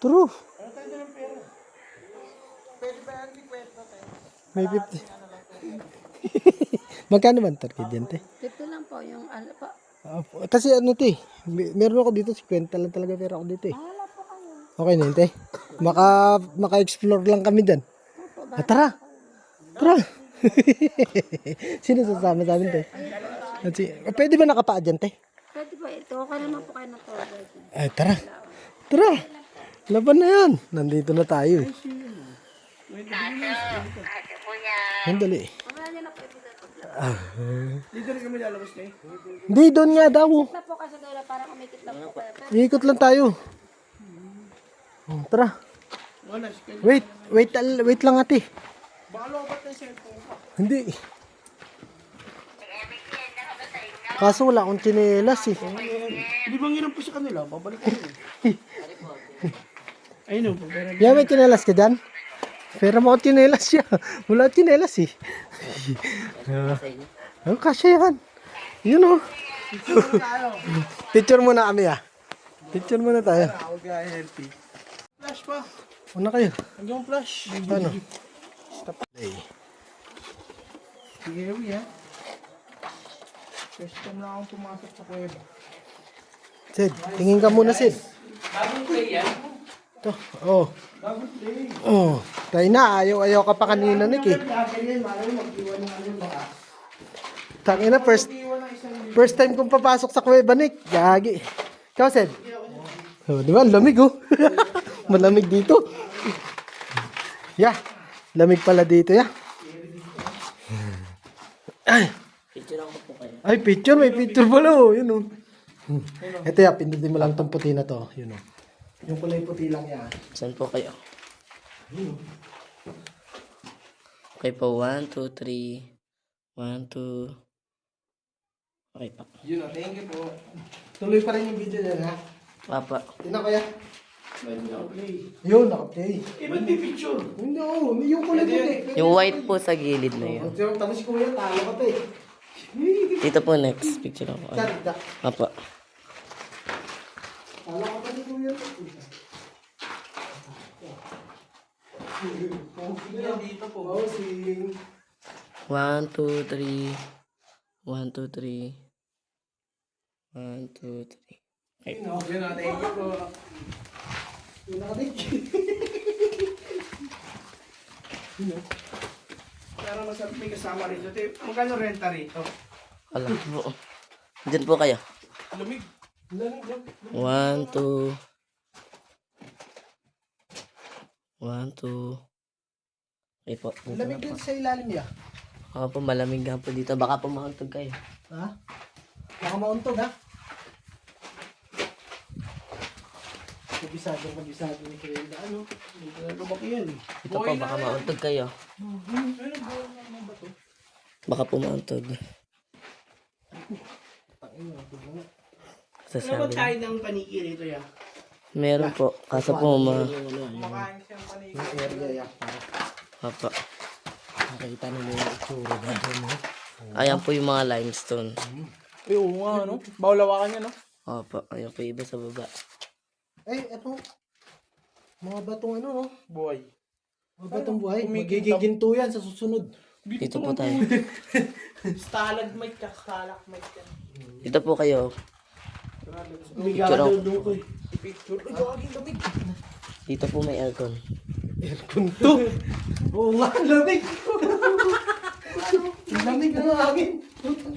True. May 50. Magkano ba ang target dyan, te? 50 lang po yung ano po. Kasi ano, te, meron ako dito, 50 lang talaga pera ako dito eh. Wala po kayo. Okay na yun, te. Maka-explore lang kami dyan. Opo, Tara! Tara! Sino sasama sa amin, te? Pwede ba nakapaa dyan, te? pwede po ito. Okay naman po kayo na tour guide. Ay, tara. Tara. Laban na yan. Nandito na tayo eh. Handali. Mamaya niyo na po ito. Dito rin kami lalabas, te. Hindi, doon nga daw. Na po kasi doon parang umikit lang po kayo. Pero Iikot lang tayo. Tara. Wala, Wait lang ate. baka lobat na yung cellphone ka. Hindi. Kaso wala akong tsinelas eh. Di ba ngiram po sa kanila? Babalik ko yun. Ayun o, pera. Yeah, may tsinelas ka dyan? Pero mo akong tsinelas siya. Wala akong tsinelas eh. Ang kasya yan. Yun o. Picture muna kami ah. Picture muna tayo. Ako kaya healthy. Flash pa. Una kayo. Hanggang flash. Ano? Play. Sige, Ewi, ha? First time na akong pumasok sa kuweba. Sid, tingin ka muna Sid. Bagong play yan? Ito. Oh. Bagong play. Oh. Tayo na. Ayaw ka pa kanina Nick eh. Ganyan, malay mo, mag-iwan ng ano baka. Tangina first time kong papasok sa kuweba Nick. Gagi. Ikaw Sid? Oh, di ba? Ang lamig oh. Malamig dito. Yeah. Lamig pala dito ya. Ay. Picture ako po kayo. Ay, picture. May picture pala oh. Yun oh. Ito ya. Pindutin mo lang tong puti na to. Yun oh. Yung kulay puti lang yan. Saan po kayo? Okay po, 1, 2, 3. 1, 2. Okay pa. Yun oh. Thank you po. Tuloy pa rin yung video dyan ha. Papa. Tingnan ko ya. Naka-play. Yun, nakaplay. Ba't di picture? Hindi oh. Yung kulay puti. Yung white po sa gilid na yun. Tapos si kuya, talo ka pa eh. Dito po next. Picture ako. Sarda. Papa. Talo ka pa si kuya. Dito po. Oh, si... 1, 2, 3. 1, 2, 3. 1, 2, 3. Okay. Yun, thank you po. Yung nakadik. Pero masarap may kasama rito. Magkano renta rito? Wala po. Diyan po kayo. Lamig. 1, 2. 1, 2. Okay po. Dito na Lamig po. din sa ilalim niya. Baka po malamig nga po dito. Baka po makantog kayo. Ha? Baka mauntog ha? Kabisado ni Kuya. Ano? Lumaki yan eh. Ito po, baka makantog kayo. Baka po makantog. Ano ba Sasabi. tayo ng paniki rito ya? Meron po. Kaso po Kumakain siyang paniki. Yung area ya. Papa. Nakita nila yung itsura dyan, no? Ayan po yung mga limestone. Eh, oo nga, no? Bawal hawakan niya, no? Opo, ayan po yung iba sa baba. Eto. Mga batong ano, no? Buhay. Mga batong buhay. Magiging ginto yan sa susunod. Dito po tayo. Stalagmite ka, stalagmite ka. Dito po kayo. Picture ako. Picture. Ito, aging lamig. Dito po may aircon. Aircon to. Oo nga, lamig. Lamig na ng hangin.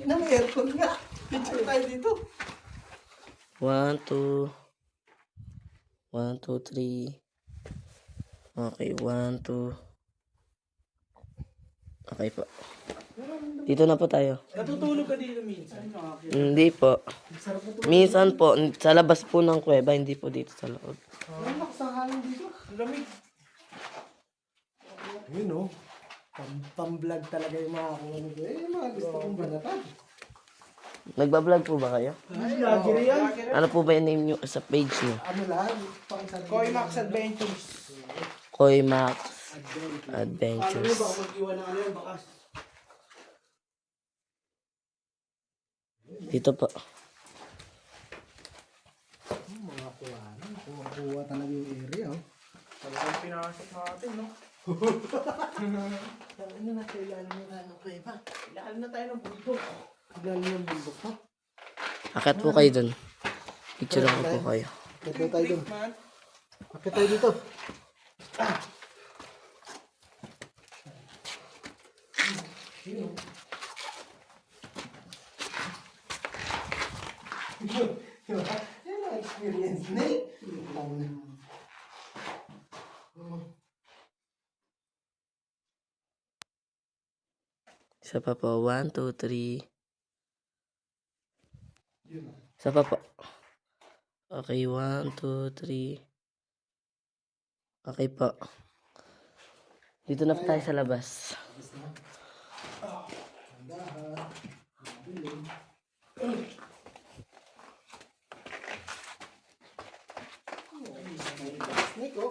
Na may aircon nga. Picture tayo dito. 1, 2. 1, 2, 3. Okay, 1, 2. Okay po. Dito na po tayo. Natutulog ka dito minsan. Hindi po. Minsan po, sa labas po ng kuweba, hindi po dito sa loob. Ang lakas ng hangin dito. Lamig. Yun, no? Pam-vlog talaga yung mga kung ano. Yung mga gusto kong banatan. Nagbablog po ba kayo? Vlogger yan. Ano po ba yung name nyo sa page nyo? Ano lang? Pang sarili. Coimax Adventures. Koy Max Ano Adventures. ba? Mag-iwan ng ano yung bakas. Dito po. Mga kuwanan. Kuha talaga yung area, oh. Talagang pinasok natin, no? Ano na kailangan mo na ng kuweba? Kailangan na tayo ng bulldog. Kailangan yung bundok pa. Akit po kayo dun. Picture ko po kayo. Dito tayo dun. Man. Akit tayo dito. Yan ang experience na eh. Isa pa po. 1, 2, 3. Isa pa po. Okay, 1, 2, 3. Okay po. Dito na po tayo sa labas. Snake, oh.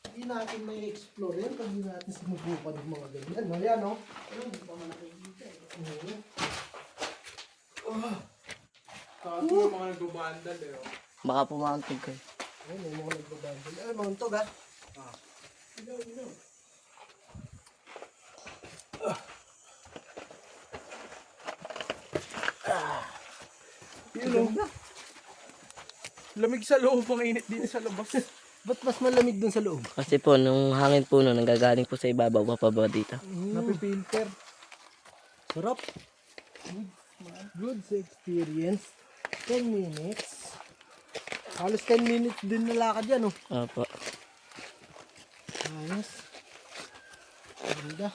Hindi natin may explore yan pag hindi natin sinubukan yung mga ganyan. No? Yan, no? Kaso yung mga nagbabandal, eh. Baka pumantog kayo. Ayun, may mga nagbabandol. Ay, mga untog, ha? Yun, no? Lamig sa loob, ang init dito sa labas. Ba't mas malamig dun sa loob? Kasi po, nung hangin po nun, nanggagaling po sa ibabaw, papaba dito. Napipilter. Sarap. Good experience. 10 minutes. Halos 10 minutes din na lakad yan, oh. Opo. Ayos. Ganda.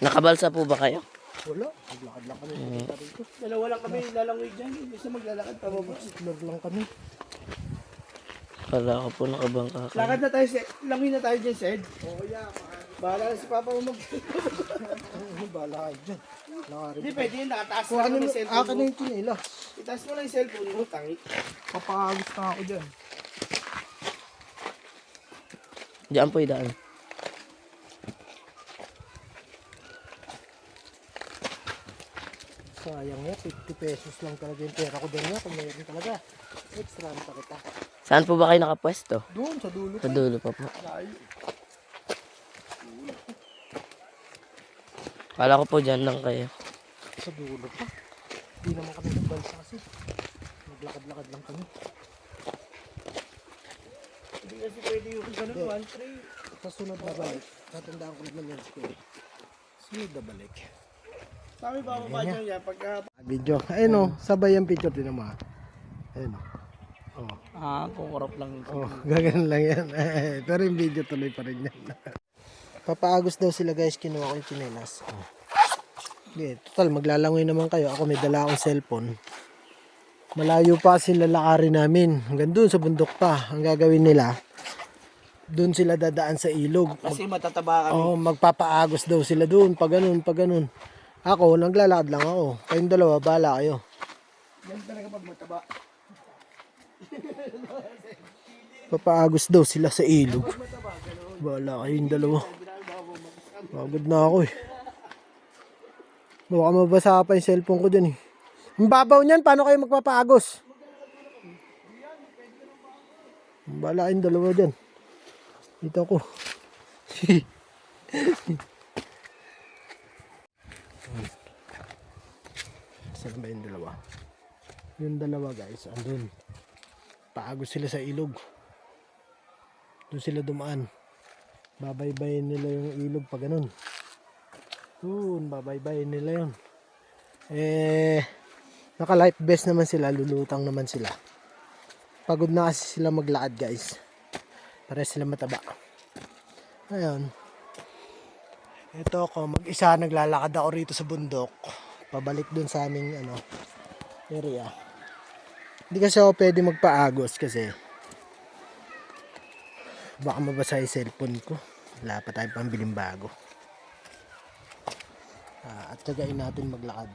Nakabalsa po ba kayo? Wala. Maglakad lang kami. Punta rito. Dalawa lang kami lalangoy dyan. Isa maglalakad pa baba. Explore lang kami. Kala ko po nakabangka ka. Lakad na tayo, langoy na tayo dyan, Sed. Oo, yeah. Bahala na si Papa mo mag... Ano, bahala kayo dyan. Nakarin. Hindi, pwede yun. Nakataas Kuha na ka mo na yung cellphone akin mo. na yung chinela. Itaas mo lang yung cellphone mo, tangi. Papakagos na ako dyan. Diyan po idaan. Sayang nga, 50 pesos lang talaga yung pera ko dyan nga. Kung mayroon talaga. Extra na pa kita. Saan po ba kayo nakapwesto? Doon, sa dulo. Sa dulo pa po. Kala ko po dyan lang kayo. Sa dulo pa. Hindi naman kami ng bansa kasi. Maglakad-lakad lang kami. Hindi kasi pwede yung ganun, 1-3. Sa sunod na balik, tatandaan ko naman yan ko. Sunod na balik. Sabi ba mo ba dyan yan? Pagka... Video. Ayun o, sabay ang picture din naman. Ayun o. Oh. kukurap lang. Oh, gaganon lang yan. Pero yung video tuloy pa rin yan. Papaagos daw sila guys, kinuha ko yung chinelas. Oh. Okay, total, maglalangoy naman kayo. Ako may dala akong cellphone. Malayo pa sila lakarin namin. Hanggang doon sa bundok pa. Ang gagawin nila, doon sila dadaan sa ilog. Kasi matataba kami. Oh, magpapaagos daw sila doon. Pag ganun, pag ganun. Ako, naglalakad lang ako. Kayong dalawa, bahala kayo. Yan talaga pag mataba. Papaagos daw sila sa ilog. Bahala kayong dalawa. Pagod na ako eh. Baka mabasa pa yung cellphone ko dyan eh. Ang babaw niyan, paano kayo magpapaagos? Bahala kayong dalawa dyan. Dito ako. Saan ba yung dalawa? Yung dalawa guys, andun. Paagos sila sa ilog. Doon sila dumaan. Babaybayin nila yung ilog pa ganun. Doon, babaybayin nila yun. Naka life vest naman sila, lulutang naman sila. Pagod na kasi sila maglakad guys. Para sila mataba. Ayun. Ito ako, mag-isa naglalakad ako rito sa bundok. Pabalik dun sa aming area. Hindi kasi ako pwede magpaagos kasi baka mabasa yung cellphone ko. Wala pa tayong pambiling bago. At tsagain natin maglakad.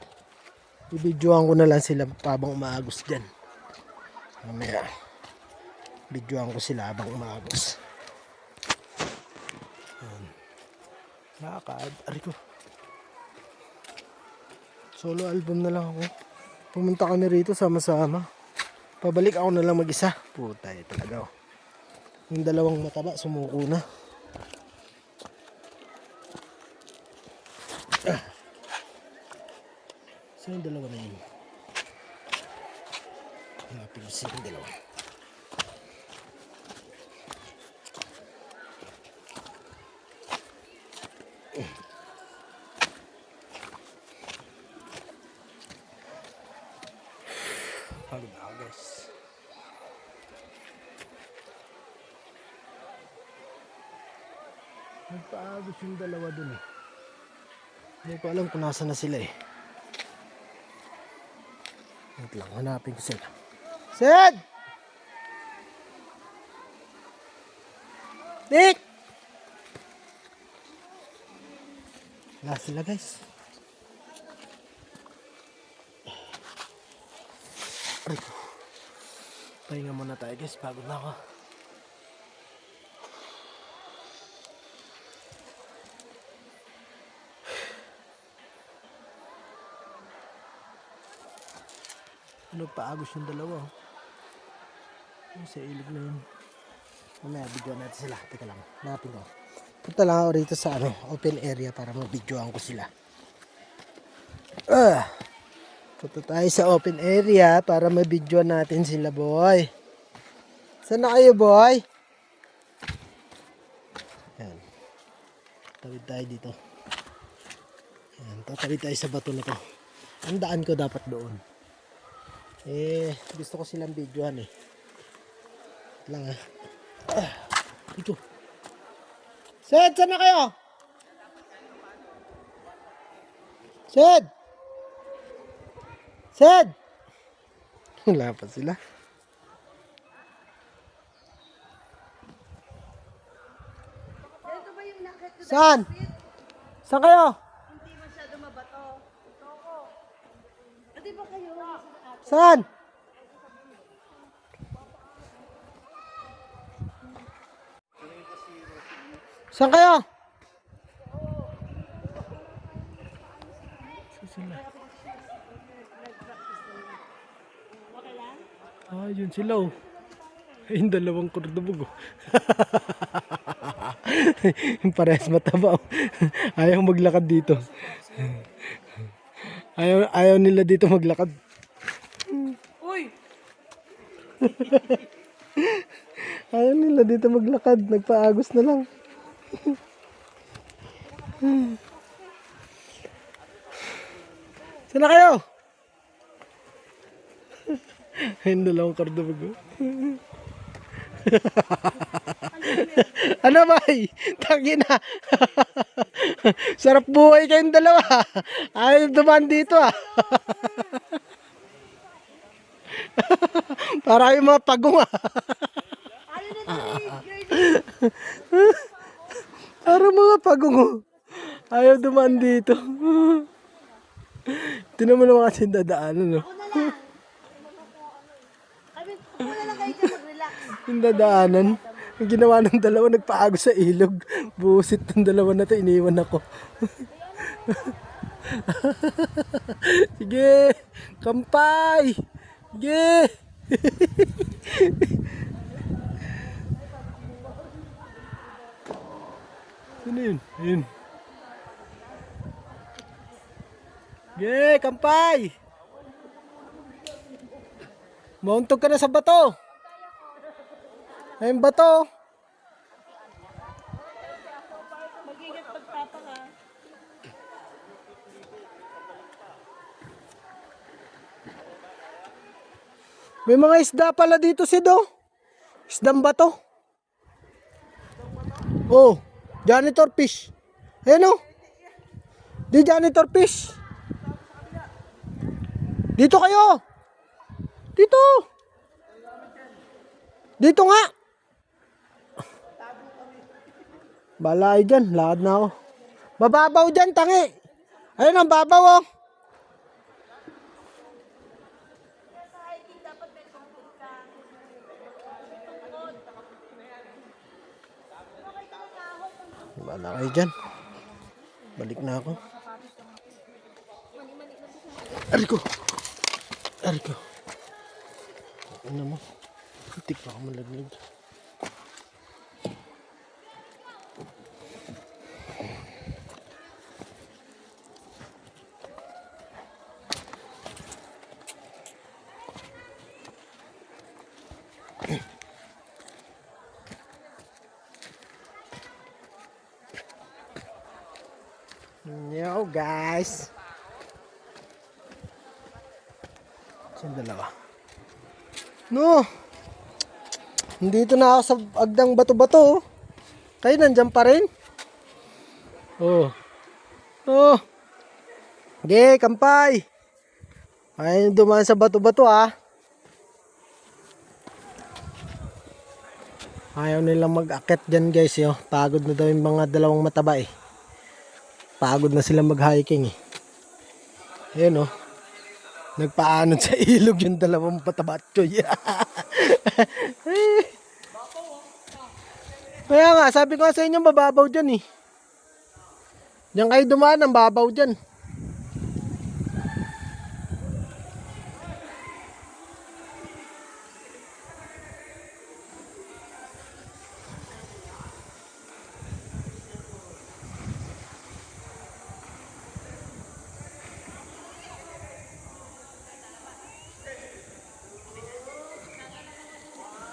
Ibidyoan ko na lang sila habang umaagos dyan. Mamaya, bidyoan ko sila habang umaagos. Lakad. Ari ko. Solo album na lang ako. Pumunta kami rito sama-sama. Pabalik ako na lang mag-isa. Putay talaga. Yung dalawang mataba sumuko na. So yung dalawa na yun. Hanapin ko siya yung dalawa. Pagod na ako guys. Nagpaagos yung dalawa dun eh. Hindi ko alam kung nasa na sila eh. Wait lang, hanapin ko sila. Sid! Nick! Wala sila guys. Ay ko. Pahinga muna tayo guys, pagod na ako. Nagpaagos yung dalawa. Sa ilog na yun. Mamaya, bidyoan natin sila. Teka lang, hanapin ko. Punta lang ako rito sa open area para mabidyoan ko sila. Punta tayo sa open area para mabidyoan natin sila, boy. Saan na kayo, boy? Ayan. Tawid tayo dito. Ayan, tatawid tayo sa bato na to. Ang daan ko dapat doon. Gusto ko silang videohan eh. Lang ito. Sed, saan na kayo? Sed! Sed! Wala pa sila. Saan? Saan kayo? Hindi masyado mabato. Ito. Hindi ba kayo? Saan? Saan kayo? Yun sila oh. Yung dalawang kordobog oh. Yung parehas mataba oh. Ayaw maglakad dito. Ayaw nila dito maglakad. Uy! Ayaw nila dito maglakad. Nagpaagos na lang. Saan na kayo? Yung dalawang kordobog. Ano ba? Tangina. Sarap buhay kayong dalawa. Ayaw dumaan dito ah. Para yung mga pagong ah. Para mga pagong oh. Ayaw dumaan dito. Tinan mo naman kasi dadaanan no. Ako na lang kayo dyan mag-relax. Yung dadaanan. Ang ginawa ng dalawa, nagpaago sa ilog. Busit ng dalawa na to, iniwan ako. Sige, kampay! Sige! Sino yun? Ayun. Sige, kampay! Mauntog ka na sa bato. Ayun bato. May mga isda pala dito, Sid, oh. Isdang bato. Oh, janitor fish. Ayan, oh. Di janitor fish. Dito kayo. Dito. Dito nga. Balay dyan, laad na ako. Mababaw dyan, tangi. Ayun ang babaw, oh. Wala kayo dyan. Balik na ako. Ariko. Ariko. Ano mo? Hindi pa ako malaglag. Yo guys. Saan dalawa? No. Nandito na ako sa agdang bato-bato. Kayo nandyan pa rin? Oh. Oh. Okay, kampay. Ay, dumaan sa bato-bato ah. Ayaw nilang mag-akit dyan guys. Yo. Pagod na daw yung mga dalawang mataba eh. Pagod na sila mag-hiking eh. Ayun oh. Nagpaanod sa ilog yung dalawang patabatchoy. Kaya nga, sabi ko sa inyo mababaw dyan eh. Diyan kayo dumaan, ang babaw dyan.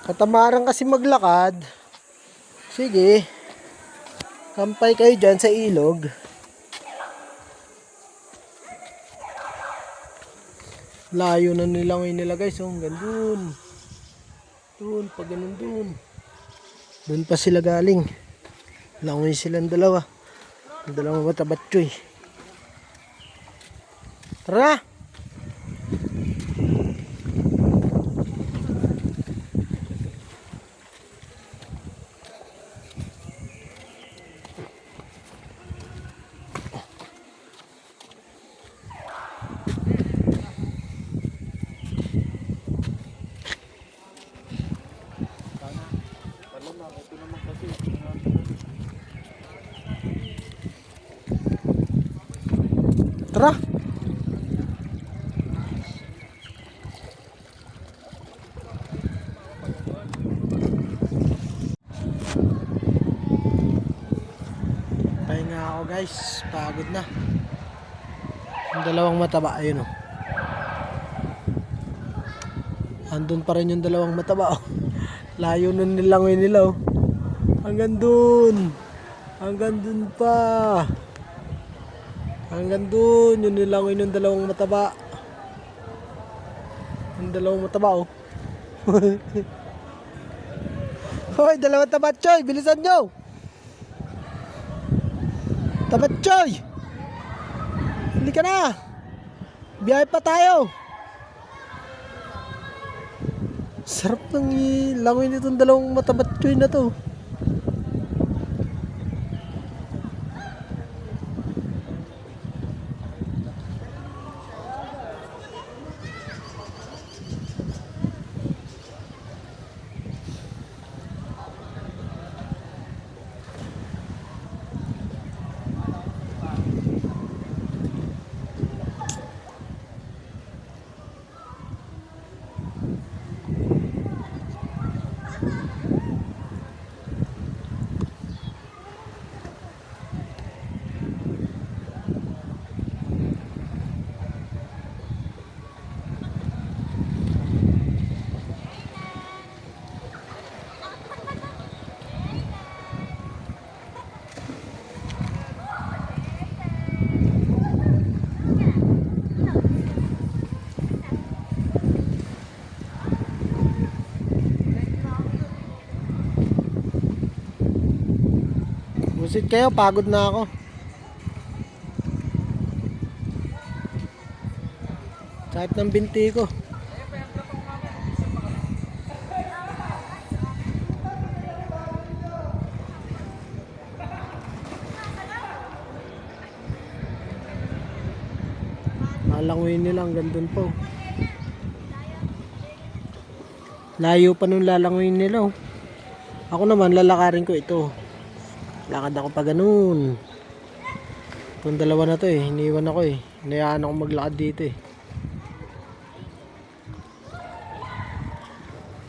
Katamaran kasi maglakad. Sige. Kampay kayo dyan sa ilog. Layo na nilangoy nila guys. Oh, hanggang dun. Dun, pag ganun dun. Dun pa sila galing. Langoy silang dalawa. Ang dalawang matabatchoy. Tara! Tara. Pahinga ako guys. Pagod na. Yung dalawang mataba. Ayun oh. Andun pa rin yung dalawang mataba oh. Layo nun nilangoy nila oh. Hanggang dun. Hanggang dun pa. Hanggang dun, yun nilangoy ng dalawang mataba. Yung dalawang mataba oh. Hoy, dalawang tabatchoy, bilisan nyo. Tabatchoy. Hindi ka na. Biyahe pa tayo. Sarap ng langoy nitong dalawang matabatchoy na to. Busit kayo, pagod na ako. Sakit ng binti ko. Lalanguin nila hanggang dun po. Layo pa nung lalanguin nila. Ako naman lalakarin ko ito. Lakad ako pa ganun. Itong dalawa na to eh. Iniwan ako eh. Hinayaan ako maglakad dito eh.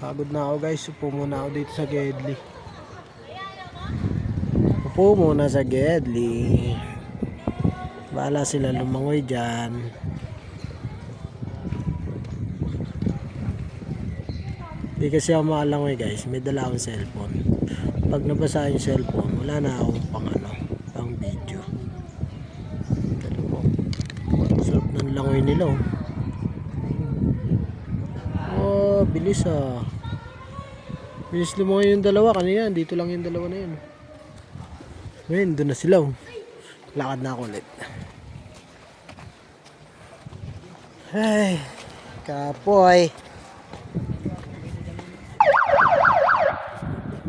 Pagod na ako guys. Upo muna ako dito sa Gedli. Upo muna sa Gedli. Bahala sila lumangoy dyan. Hindi kasi ako makalangoy guys. May dala akong cellphone. Pag nabasa yung cellphone, wala na akong pang video. Pero po, sarap ng langoy nila oh. Oh, bilis ah. Bilis lumangoy yung dalawa. Kanina, dito lang yung dalawa na yun. Ngayon, doon na sila oh. Lakad na ako ulit. Ay, kapoy.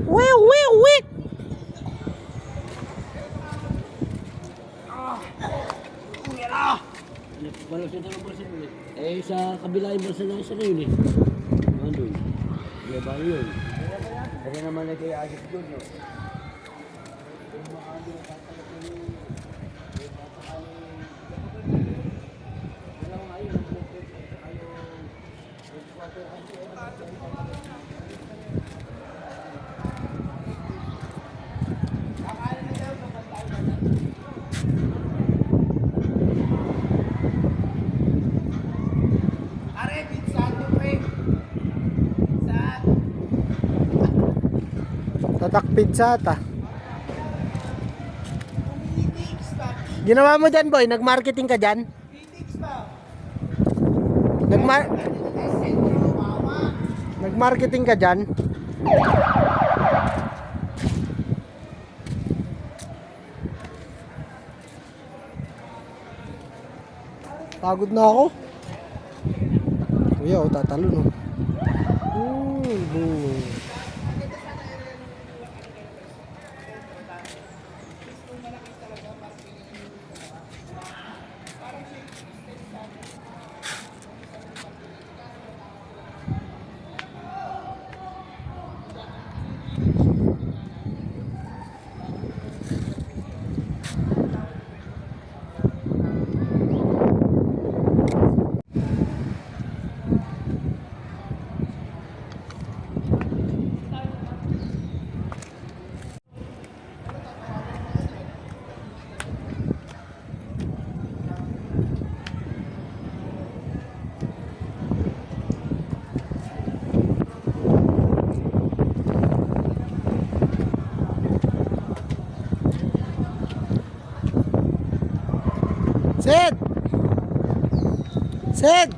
Wee, wee, wee. Eh, sa kabila yung bulsa na isa na yun eh. Ano yun? Iya ba yun? Kasi naman ay kaya agad doon, no? Tatak pizza ata. Ginawa mo dyan boy, nag-marketing ka dyan? Nag-marketing ka dyan? Pagod na ako. Kuya, tatalon oh. Boom. Sid! Sid!